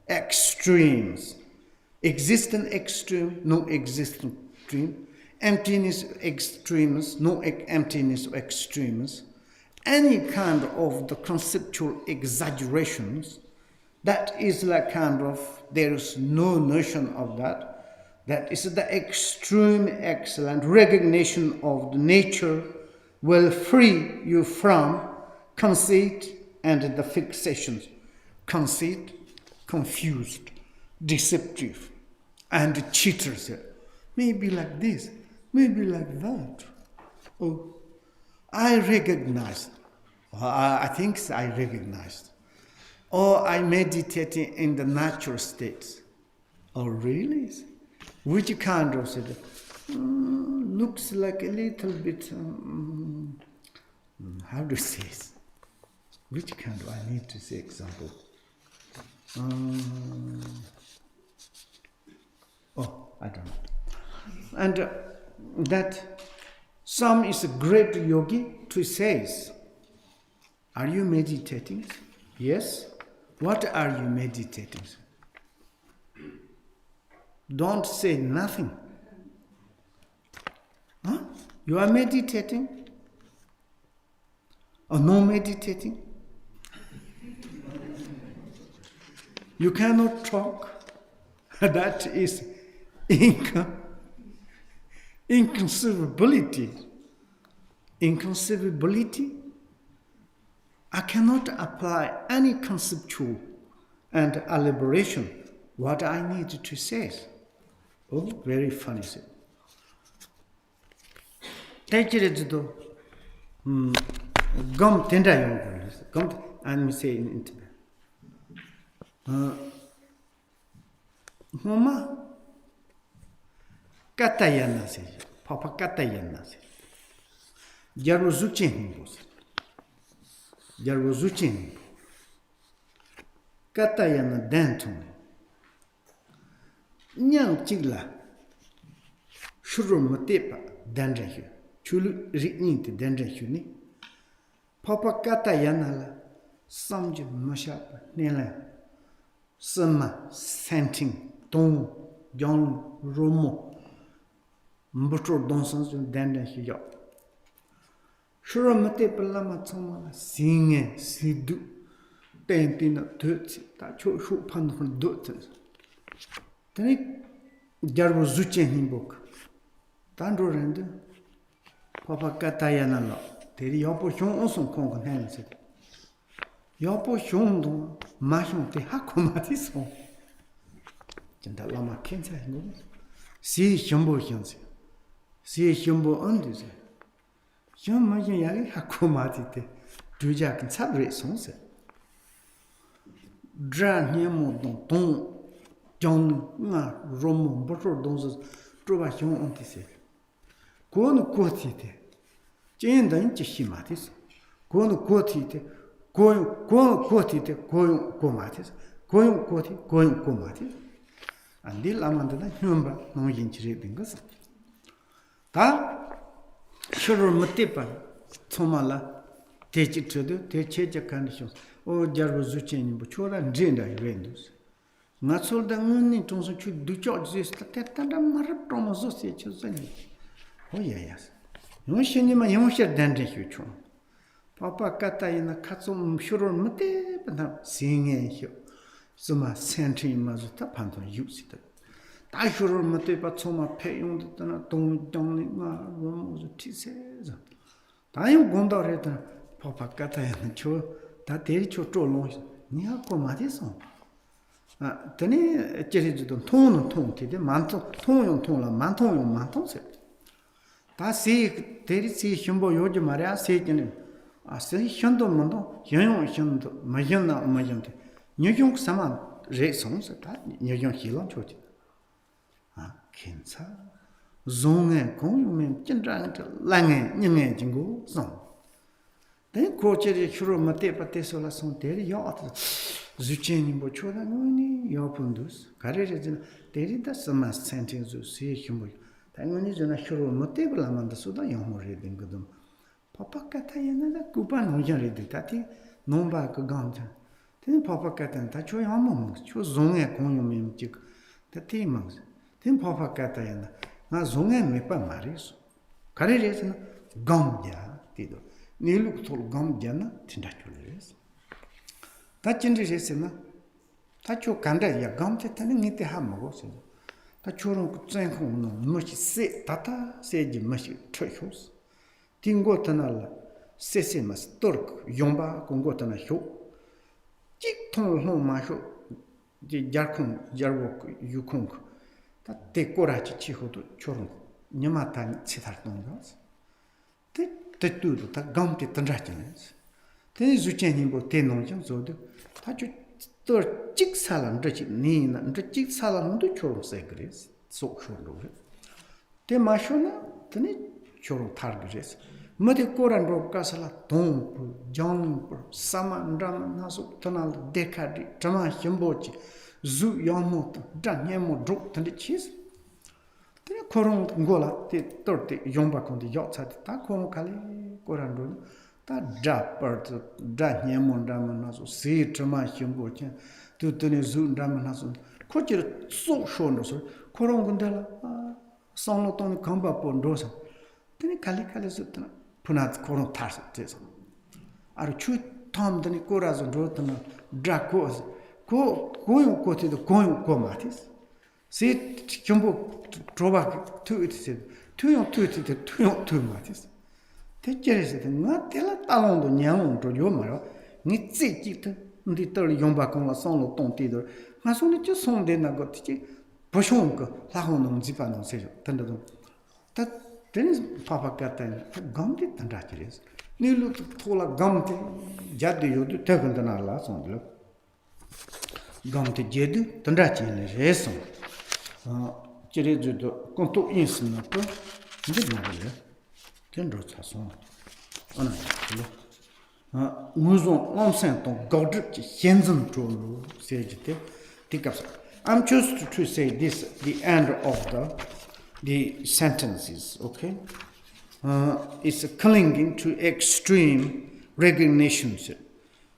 extremes. Existent extreme, no existent extreme. Emptiness extremes, no emptiness extremes. Any kind of the conceptual exaggerations, that is like kind of, there is no notion of that. That is the extreme excellent recognition of the nature will free you from conceit and the fixations. Conceit, confused, deceptive, and cheaters. Maybe like this, maybe like that. Oh, I recognized. I think I recognized. Or I meditated in the natural states. Oh, really? Which kind of state? Looks like a little bit, how to say it? Which kind of, I need to say example. I don't know. And that some is a great yogi to says, are you meditating? Yes. What are you meditating? Don't say nothing. Huh? You are meditating? Or no meditating? You cannot talk. That is inconceivability. Inconceivability. I cannot apply any conceptual and elaboration what I need to say. Oh, very funny. Take it to gum tender gum and say in Mama Katayana say, Papa Katayana say. Jaruzuchin was. Jaruzuchin. Katayana Danton. Nyang Chigla. Shurumatepa Dandrahu. Chulu Ritnit Dandrahuni. Papa Katayana Samj Mashap Nela. Sama Santing Don John Romo. Mbutro Donsons Dandrahu. Shurumatepa Lama Tomala sing Sidu. Tentina Tutsi, that show pan from Duttons. Then it Jarwozuchen him book. Tandro render Papa Katayana law. Teri Yopo Shon also conquer hands. Yopo Shon Mashon te Hakomati song. Genta Lama Kensa goes. See Shumbo Hyunse. See Shumbo Undus. Shon Majan Hakomati te. Dujak and Sabre songs. Dran Yamo Don John Romo Botro Dons Provation on this. Go on quotite. Jane the Inchimatis. Go on quotite. Go quotite. Go comatis. Go quoti. Go comatis. And the Lamanda Humba no inch reading us. Ta Shuru Matipa, Tomala, take it to the change conditions. Oh, Jarbo Zuchen, Buchora, and Genda Vendus. Not so the moon to do George this, that Maratomos. Oh, yes. You should never dandre huge. Papa Kata in a Katsum Shuru Mate, but not seeing a Suma sentry Mazuta Panton use it. I should remember but so much pay on the don't says. I am going to read Papa Cata and Cho that they cho long near Comadison. Tene Jerry tone the mantle, tone, manton said. That see, there is a Shumbo Yoja Maria said, I say Shundo Mondo, young Shundo, Mayana, Mayante. New York Saman raisons at that, New York Hill Church. Kinsa Zonge Kong Chindrang Lange Ninge Jingo Zong. Then Coacher Shuro Mate Patesola Son Terry Yacht Zucheni Bochola Noni Yopundus, Carriage Derida Sama sentence to see him. Then is a Shuro Mate Lamanda Suda Young reading Gudum. Papa Catayana Kupan Ujari Tati, Nomba Ganja. Then Papa Catan Tacho Yamong, chose Zonge Kong Jik, the Timans. Then Papa Catayana, not Zonga Mepa Maris. Carriage Gomja, Tido. Nilu told Gomjana, Tindatulis. Touching the Resina, Tacho Kanda Yagomte telling it the Hamagos. Tachuro Zanko, much say Tata, said Mashi Trechos. Tingotanala, Sesimas, Turk, Yomba, Congotana Ho. Jik Ton Home Masho, the Jarkon, Jarwok, Yukong. That te coraci ciho to chorun nyamatan citartongas te tudo ta gamte tandrachines te zucheni bo te nonjam zodo ta chu tor chik salan drachi ni na chik salan do chorun segres so chorun te mashona tene chorun targres mate koran ro kasala ton jong sama ndram naso tonal dekadi tama himbochi Zu Yamot, Danyamo dropped and the cheese. The Coron Gola, the 30 Yomba on the yacht at Taco Kali, Corandun, that Japper, Danyamo Damanazo, see Trama Himbocha, to Tenezu Damanazo, Cocher so shown, Coron Gondela, Sonoton Comba Pondosa, then Kali Kalisutana, Punat Coron Tarset. Are two Tom the Nicoras and Rotana, Dracos. Go to the comatis. See, Jumbo Trova to it said, 2 matis. Take it, not tell it along the Nyang to Yomara, need it, the third Yomba con la son of Ton Tider. As soon as you son then I got Poshonka, Lahon Zipan says, Tendadum. That then is Papa Catan, gummed it and that is. You look to a gummed Jadu, you do Tegan than our last on Gomte Jedu, Tandrachi in the Reson. Jeredu, Conto Insinapo, Jednaville, Kendros Hasson. Nous on Longchen Godric, Henson Trollo, Sagete, Tickups. I'm just to say this, the end of the sentences, okay? It's clinging to extreme recognitions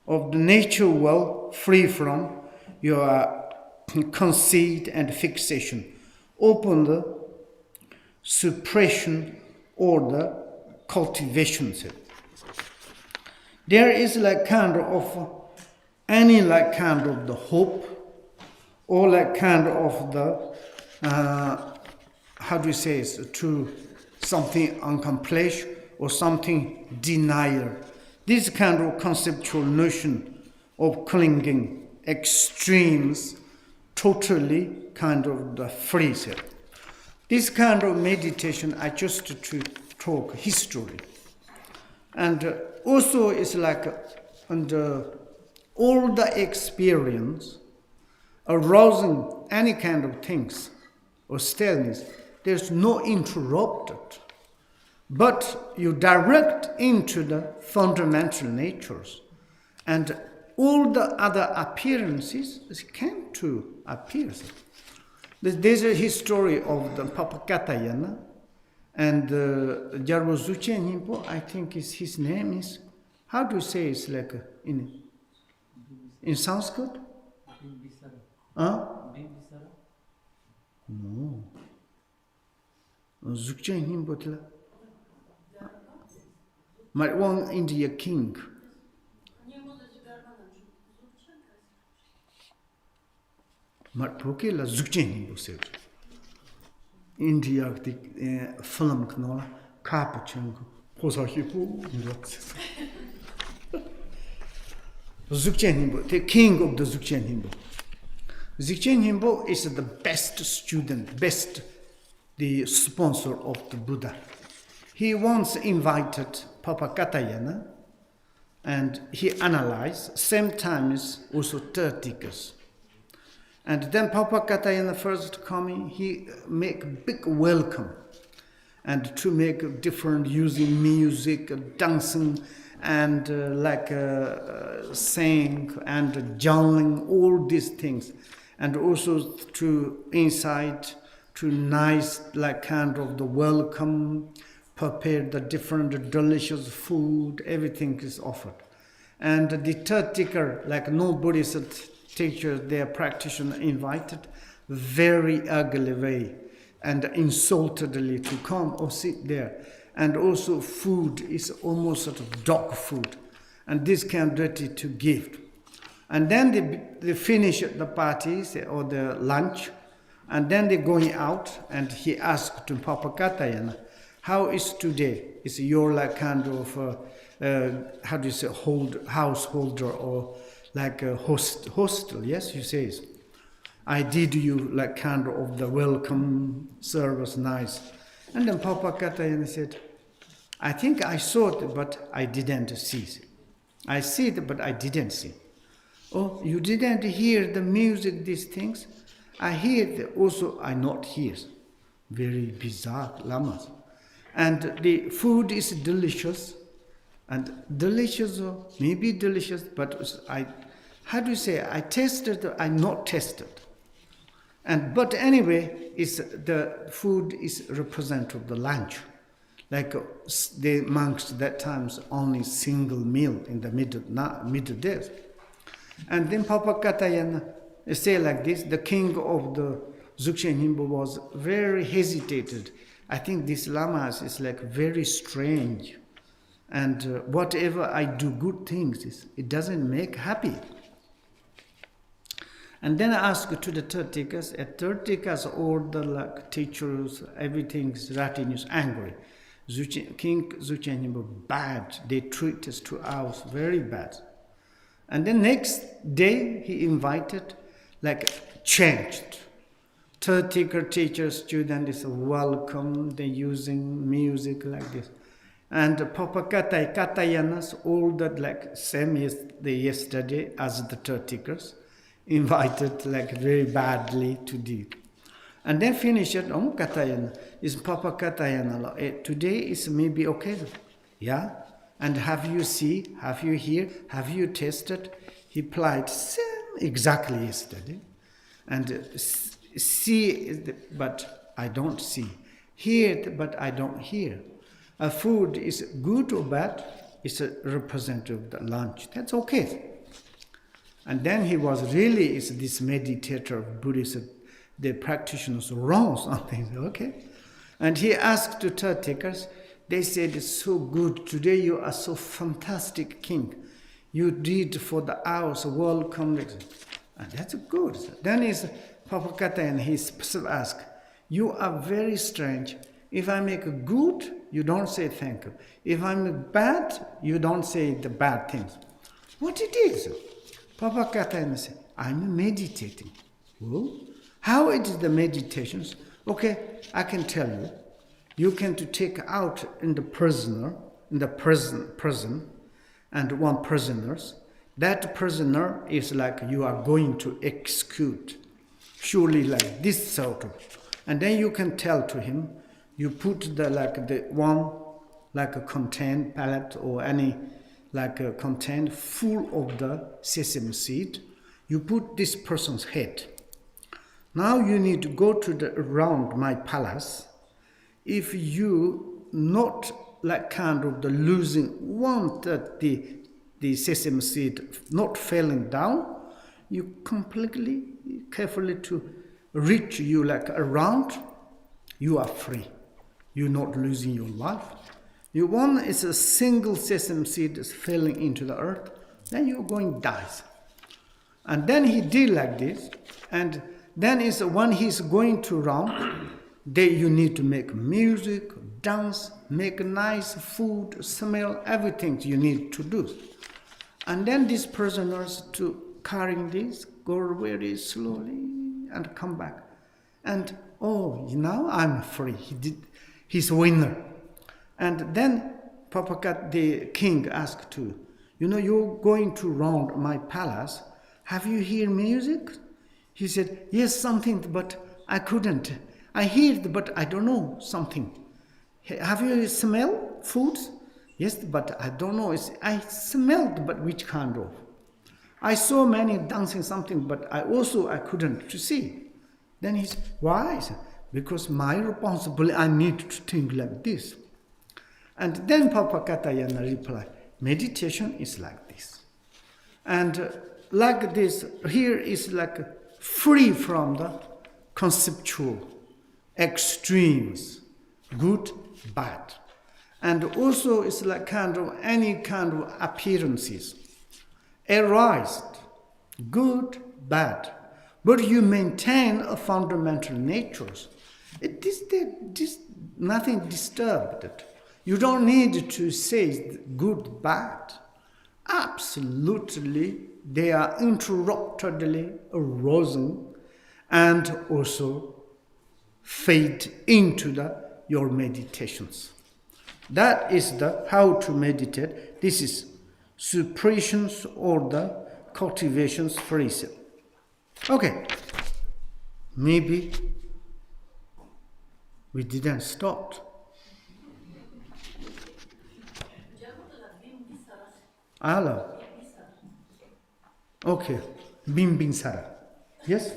of the nature well free from your conceit and fixation, open the suppression or the cultivation. There is like kind of any like kind of the hope or like kind of the how do you say it, to something accomplished or something denial. This kind of conceptual notion of clinging extremes totally kind of the freeze. This kind of meditation I just to talk history. And also it's like under all the experience arousing any kind of things or stillness, there's no interrupted. But you direct into the fundamental natures and all the other appearances came to appear. There's a history of the Papa Katayana And Jarbo Dzogchen Rinpoche, I think his name is, how do you say it's like in Sanskrit? Huh? No. Dzogchen Rinpoche. My one India king. Maar poke la Dzogchen Rinpoche. India the film knola Kapachenko Posahipo. Dzogchen Rinpoche, the king of the Dzogchen Rinpoche. Dzogchen Rinpoche is the best student, the sponsor of the Buddha. He once invited Papa Katayana, and he analyzed, same time as also third teachers. And then Papa Katayana first coming, he make big welcome, and to make different using music, dancing, and sing and journaling, all these things, and also to inside, to nice kind of the welcome, prepare the different delicious food, everything is offered. And the third teacher, no Buddhist teacher, their practitioner invited, very ugly way and insultedly to come or sit there. And also food is almost sort of dog food. And this kind of dirty to give. And then they finish the parties or the lunch. And then they're going out. And he asked to Papa Katayana, how is today? Is your kind of, how do you say, householder or like a hostel? Yes, you say. I did you kind of the welcome service, nice. And then Papa Katayana said, I think I saw it, but I didn't see it. I see it, but I didn't see it. Oh, you didn't hear the music, these things? I hear it, also I not hear. Very bizarre lamas. And the food is delicious. And delicious, or maybe delicious, but how do you say, I tasted, I not tasted. But anyway, the food is representative of the lunch. The monks that times only single meal in the middle days. And then Papa Katayana say like this, the king of the Dzogchen Rinpoche was very hesitated. I think this lamas is very strange. And whatever I do good things, it doesn't make happy. And then I asked to the third teachers, all the teachers, everything is retinue angry. King Dzogchen Rinpoche bad. They treat us 2 hours very bad. And then next day he invited, changed. Third teacher, student is welcome. They using music like this. And Papa Katayanas, all that same as the yesterday as the third teachers, invited very badly to do. And then finish it on Katayana. Is Papa Katayana. Today is maybe okay. Yeah? And have you see, have you hear, have you tasted? He replied, same exactly yesterday. And see, but I don't see. Hear, but I don't hear. A food is good or bad, it's a representative of the lunch. That's okay. And then he was really, is this meditator of Buddhism, the practitioners wrong something, okay? And he asked to third takers, they said, it's so good, today you are so fantastic king. You did for the hours, welcome. And that's good. Then is Papa Katayana, he asked, you are very strange. If I make a good, you don't say thank you. If I'm bad, you don't say the bad things. What it is? Papa Katayana said, I'm meditating. Well, how it is the meditations? Okay, I can tell you. You can to take out in the prison, and one prisoners. That prisoner is you are going to execute. Surely this sort of. And then you can tell to him, you put the one a contain pallet or any a contain full of the sesame seed. You put this person's head. Now you need to go to around my palace. if you not like kind of the losing, want that the sesame seed not falling down, you completely, carefully to reach you like around, you are free. You're not losing your life. You one is a single sesame seed is falling into the earth, then you're going to die. And then he did like this, and then is when he's going to round, then you need to make music, dance, make nice food, smell, everything you need to do. And then these prisoners to carrying this, go very slowly and come back. And now I'm free. He's winner. And then Papakat, the king, asked to, you're going to round my palace. Have you heard music? He said, yes, something, but I couldn't. I heard, but I don't know something. Have you smelled food? Yes, but I don't know. I smelled, but which kind of? I saw many dancing something, but I couldn't to see. Then he said, why? Because my responsibility, I need to think like this. And then Papa Katayana replied, meditation is like this. And like this, here is like free from the conceptual extremes, good, bad. And also it's like kind of any kind of appearances, arise, good, bad. But you maintain a fundamental natures. Nothing disturbed it. You don't need to say good, bad. Absolutely, they are interruptedly arising and also fade into your meditations. That is how to meditate. This is suppressions or the cultivations phrase. Okay, maybe we didn't stop. Allah. Okay, Bimbing Sara. Yes?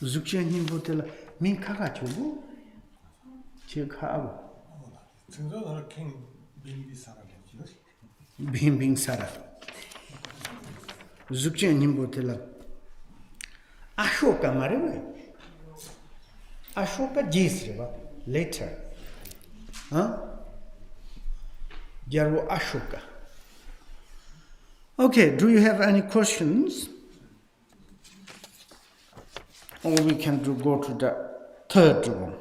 Dzogchen Himbotela min kaga chogo? Chekhago. king Bimbing Sara. Dzogchen Himbotela. Ashoka Marewe. Ashoka Jisreva later. Jarvo Ashoka. Okay, do you have any questions? Or we can go to the third one.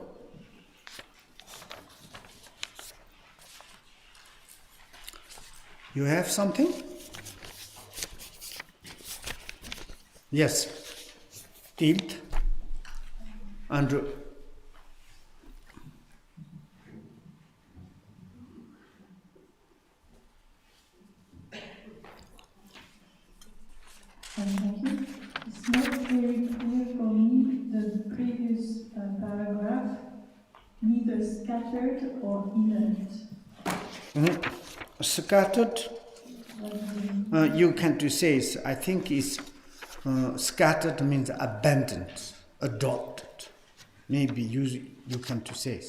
You have something? Yes. Tilt. Andrew. Thank you. It's not very clear for me the previous paragraph, neither scattered or inert. Scattered, you can say, I think is scattered means abandoned, adopted. Maybe you can say.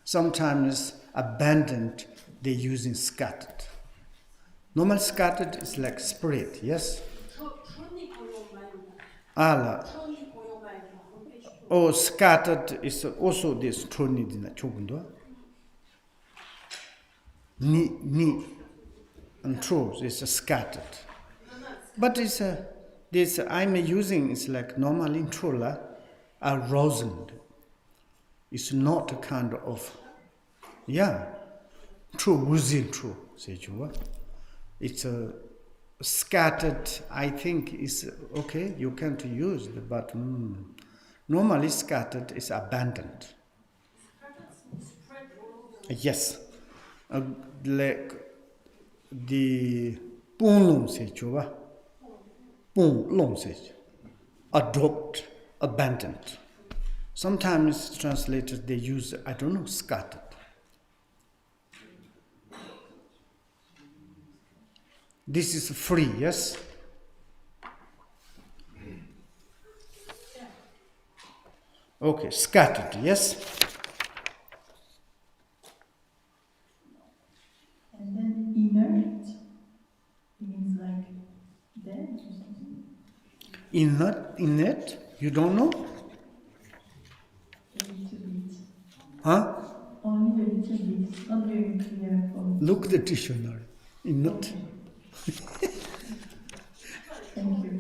Sometimes abandoned, they using scattered. Normal scattered is like spread, yes? Allah. Scattered is also this tronidina chogundo. Ni and true is scattered. But it's this I'm using is like normal in trola are rosined. It's not a kind of true within true, say you. It's a scattered, I think is okay, you can't use it, but normally scattered is abandoned. Yes. Like the long say long say adopt, abandoned. Sometimes translators they use scattered. This is free, yes? Okay, scattered, yes? And then inert means like dead or something. Inert? You don't know? A little bit. Huh? Only a little bit. It's not very clear for me. Look the dictionary. Inert. Okay. Thank you.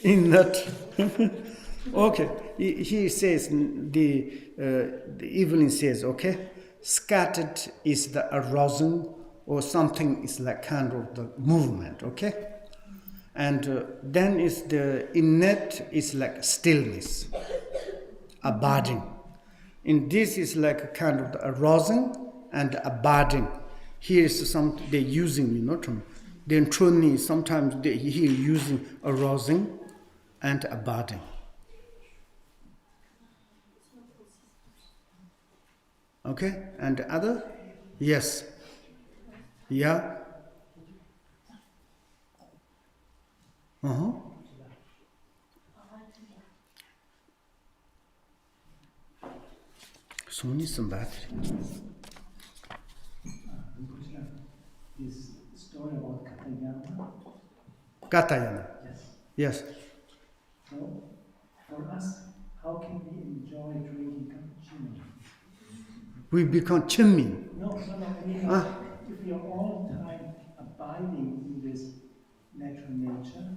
Inert. Okay. He says, the Evelyn says, okay, scattered is the arousing or something is like kind of the movement, okay? And then is the inert is like stillness, abiding. And this is like a kind of the arousing and abiding. Here is some they're using, then Truni sometimes they here using arousing and abiding. Okay, and other? Yes. Yeah. Uh-huh. So need some battery. This story about Katayana. Katayana. Yes. Yes. So, for us, how can we enjoy drinking cappuccino? We become chinmin. No. I mean, if we are all the time abiding in this natural nature,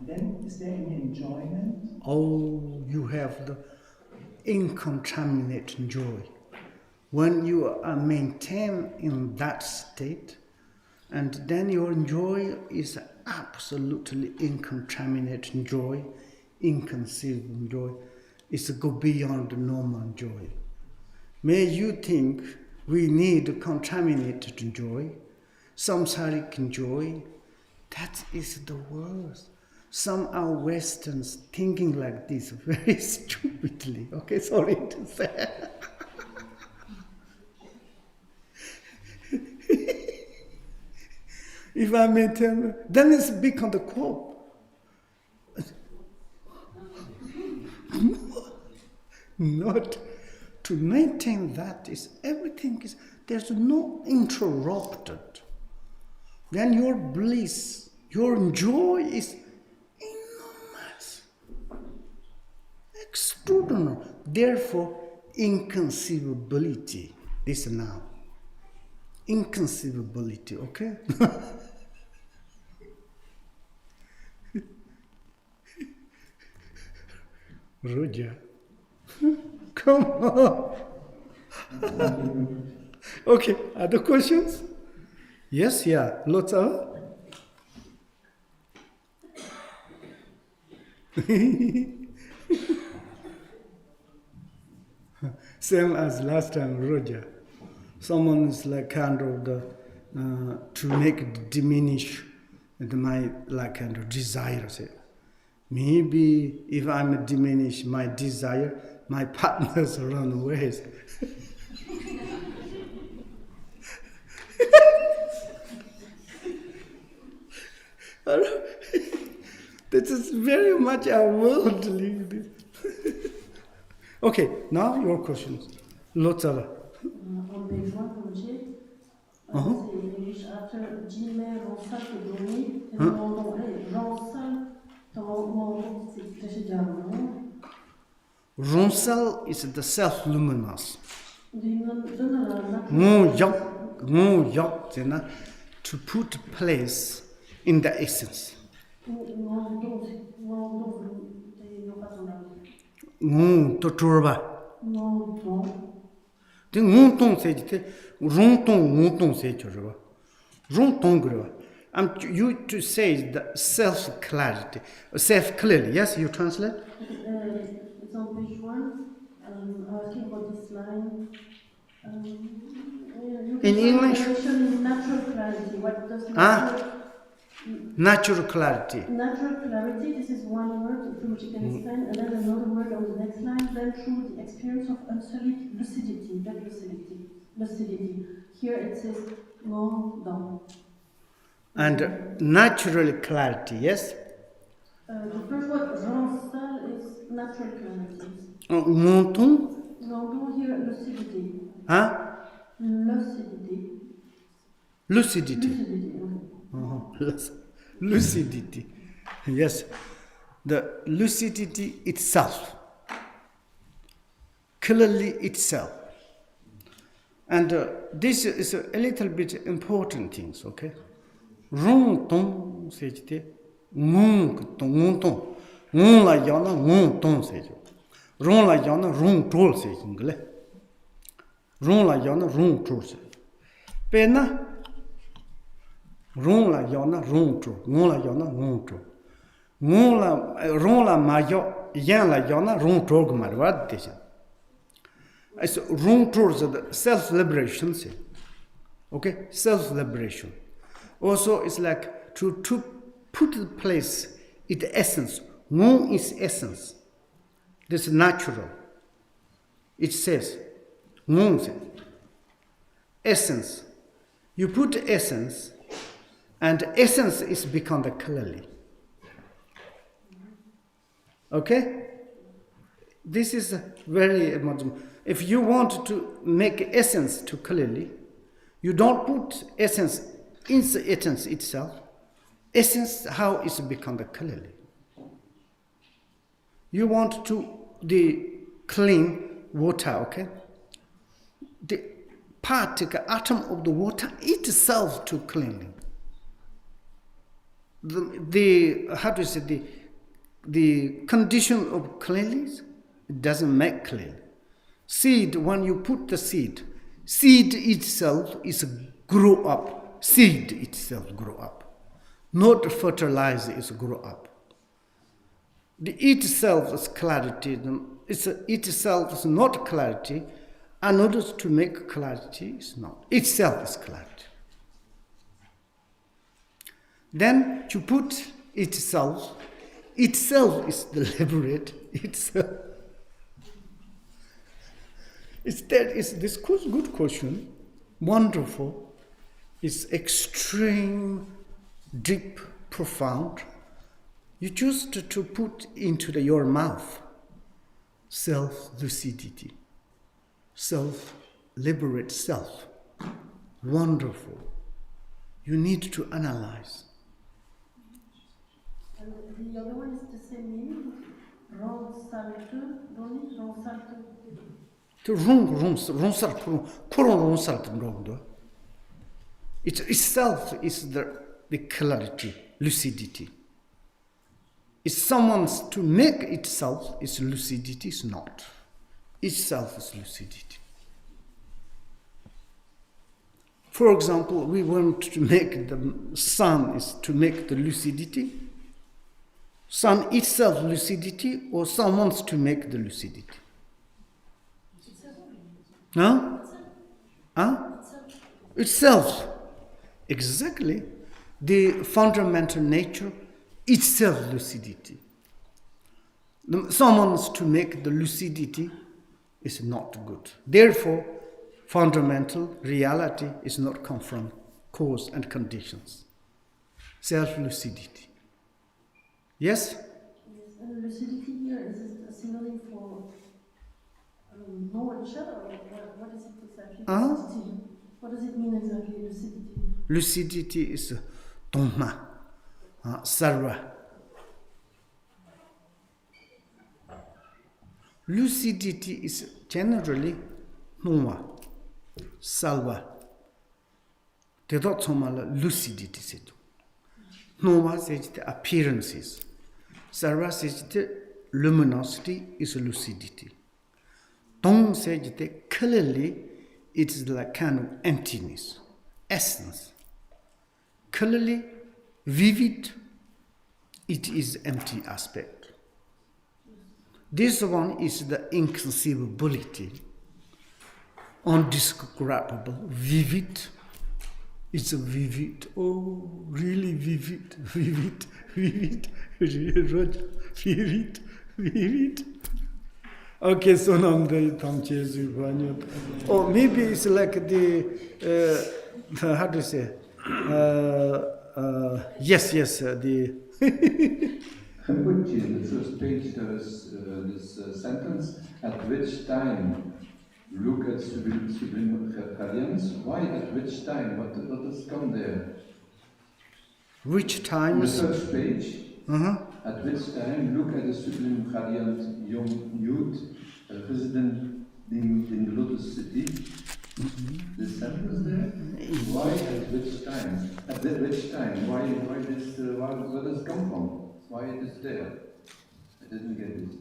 then is there any enjoyment? Oh, you have the incontaminate joy. When you are maintained in that state, and then your joy is absolutely incontaminate joy, inconceivable joy. It's go beyond the normal joy. May you think we need contaminated joy, samsaric joy. That is the worst. Some are Westerns thinking like this very stupidly. Okay, sorry to say. If I may tell, then it's become the quote. Not to maintain that is everything is there's no interrupted. Then your bliss, your joy is enormous, extraordinary. Therefore, inconceivability. This now. Inconceivability, okay? Roger, come on. Okay, other questions? Yes, yeah, lots of. Same as last time, Roger. Someone is like kind of the to make it diminish my like kind of desire. Maybe if I'm diminish my desire, my partners run away. This is very much our worldly. Okay, now your questions. Lots of. On page 108, c'est English after Jimé Ronsal Kedoni, et Ronsal, Ronsal is the self-luminous. To put place in the essence. To turba. The Montong said, Rontong said, Rontong. You to say the self-clarity, self-clearly. Yes, you translate? It's on page 1. Asking about this line. In English? Natural clarity. What does natural... Natural clarity. Natural clarity, this is one word through which you can explain, and then another word on the next line, then through the experience of unsullied lucidity, that lucidity. Here it says, no, down. And natural clarity, yes? The first word, Ronsal, is natural qualities. Monton? No, do here lucidity. Huh? Lucidity. Lucidity. Lucidity. Lucidity. Yes. The lucidity itself. Clearly itself. And this is a little bit important things, okay? Rong tong se jite, ngon tong, ngon la yana ngon tong se jite. Rong la yana rong trol se jite. Rong la yana rong trol se. Pe na, rong la yana rong trol, ngon la yana ngon trol. Rong la ma yo, yan la yana rong trol ko marwa de. It's wrong towards the self-liberation. Okay? Self-liberation. Also, it's like to put the place, its essence. Ngon is essence. This is natural. It says, Ngon says, essence. You put essence, and essence is become the clearly. Okay? This is very important. If you want to make essence to clearly, you don't put essence in the essence itself. Essence, how it's become the clearly. You want to the clean water, okay? The particle, atom of the water itself to cleanly. The condition of cleanliness, it doesn't make clean. Seed, when you put the seed itself is grow up. Seed itself grow up. Not fertilize, is grow up. The itself is clarity. Itself is not clarity. In order to make clarity, is not. Itself is clarity. Then to put itself is deliberate. This good question, wonderful, it's extreme, deep, profound. You choose to put into your mouth self-lucidity, self-liberate self. Wonderful. You need to analyze. And the other one is the same meaning. Wrong salte, don't it? Wrong salte. It itself is the clarity, lucidity. If someone's to make itself is lucidity, is not. Itself is lucidity. For example, we want to make the sun is to make the lucidity. Sun itself lucidity, or sun wants to make the lucidity. Huh? Huh? Itself. Exactly. The fundamental nature, itself lucidity. Someone wants to make the lucidity is not good. Therefore, fundamental reality is not come from cause and conditions. Self-lucidity. Yes? Yes, and lucidity here is a synonym for knowledge, or what is it exactly? Lucidity. What does it mean exactly, lucidity? Lucidity is Dhamma, Sarva. Lucidity is generally Noma, Salva. Tedotsomala lucidity said. Noma says the appearances. Sarva says the luminosity is lucidity. Dong says that clearly it is like kind of emptiness, essence. Clearly, vivid, it is empty aspect. This one is the inconceivability, undescribable, vivid. It's a vivid, oh, really vivid, vivid, vivid. Okay, so now or maybe it's like the, how do you say? Yes, the Rinpoche, in the first page, there is this sentence, at which time look at sublime radiance. Why at which time? What does come there? Which In times? the first page, at which time look at the sublime radiant young youth resident in the Lotus City. This sentence there. Why at which time? At which time? Why this? Where does it come from? Why it is there? I didn't get it.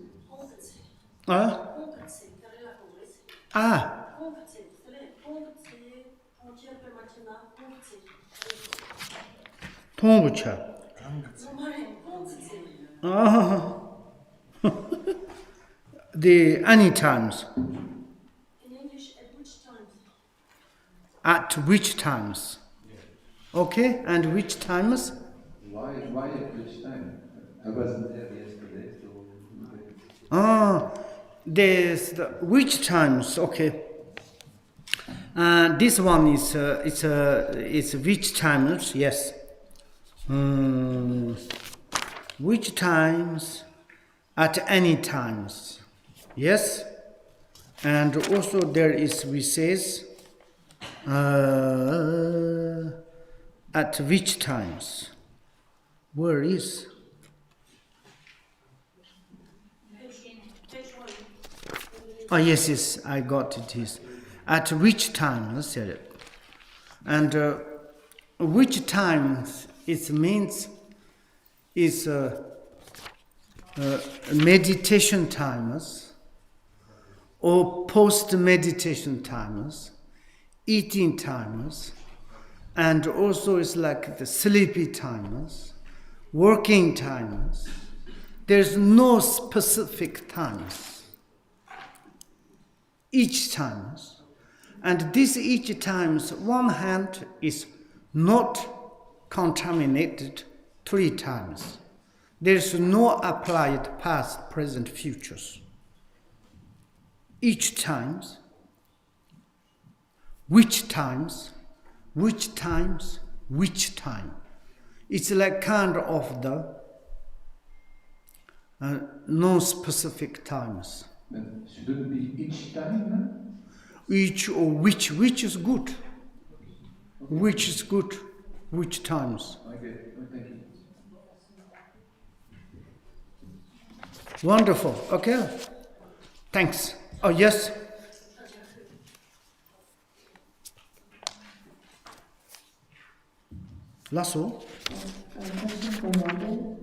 통부차. The any times. In English, at which times? At which times? Okay, and which times? Why at which time? I wasn't there yesterday, so. There's the which times? Okay. This one is it's which times? Yes. Which times? At any times. Yes. And also there is we says at which times? Where is? Oh yes, I got it. Is at which time? I said it. And which times it means is meditation times or post-meditation times, eating times, and also it's like the sleepy times, working times. There's no specific times. Each times. And this each times, one hand is not contaminated 3 times. There's no applied past, present, futures. Each times, which times, which times, which time. It's like kind of the non-specific times. Shouldn't be each time, then? Each or which is good. Which is good, which times. Okay, thank you. Wonderful, okay. Thanks. Oh, yes. Lasso? A question for Robin,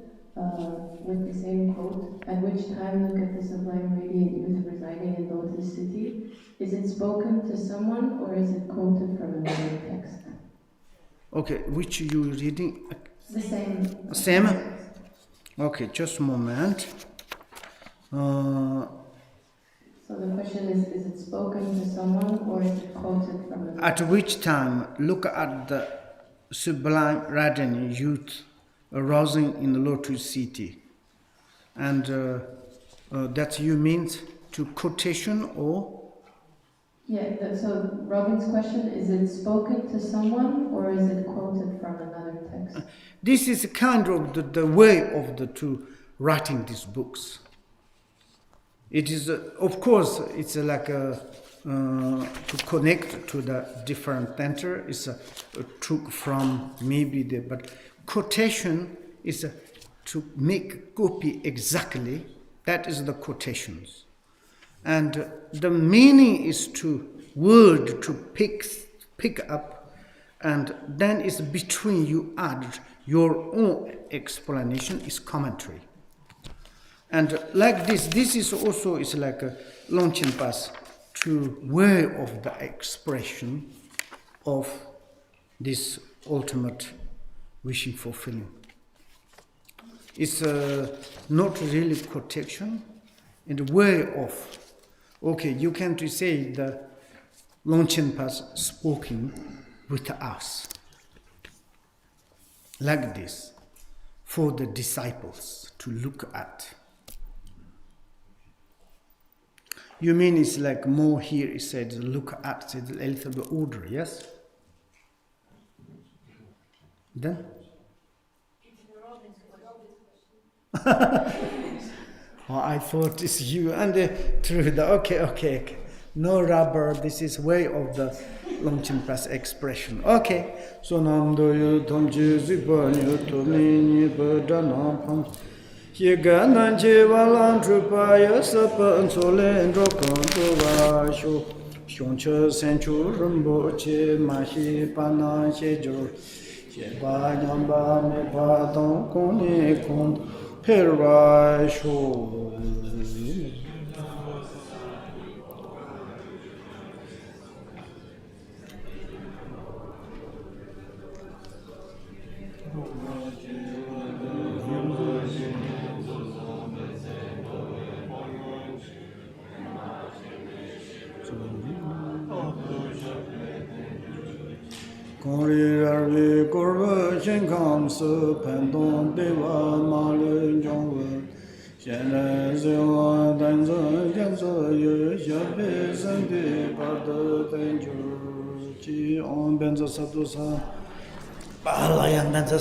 with the same quote, at which time look at the sublime radiant youth residing in Lotus City. Is it spoken to someone or is it quoted from another text? Okay, which you reading? The same. Same? Okay, just a moment. So the question is it spoken to someone or is it quoted from another At which time look at the sublime radiant youth arising in the Lotus City. And that you mean to quotation or? Yeah, so Robin's question, is it spoken to someone or is it quoted from another text? This is kind of the way of the two writing these books. It is, of course, it's like to connect to the different center. It's took from maybe the, but quotation is to make copy exactly. That is the quotations. And the meaning is to word to pick up, and then it's between you add your own explanation is commentary. And like this is also is like a Longchen pass to way of the expression of this ultimate wishing fulfilling. It's not really quotation, in the way of, okay, you can to say the Longchen pass spoken with us, like this, for the disciples to look at. You mean it's like more here, it said look at, it's a little bit order, yes? Then? Oh, I thought it's you and through the okay. No rubber. This is way of the Longchen Pass expression. Okay. So namdo yu tomji zipa yu to ni badana pam. Ye ganan je walan trupa ya sapa solen rokan to wa shu. Shongche senchu Rinpoche mahi pana shejo. Ye ba nyamba me ba don koni kon perwa shu. Kori arvi korva shenkam su pendon dewa malu jongwa Shenren sewa danzo janzo yu shabe sandi parda tenjo Chi on benza sato sa Balayan benza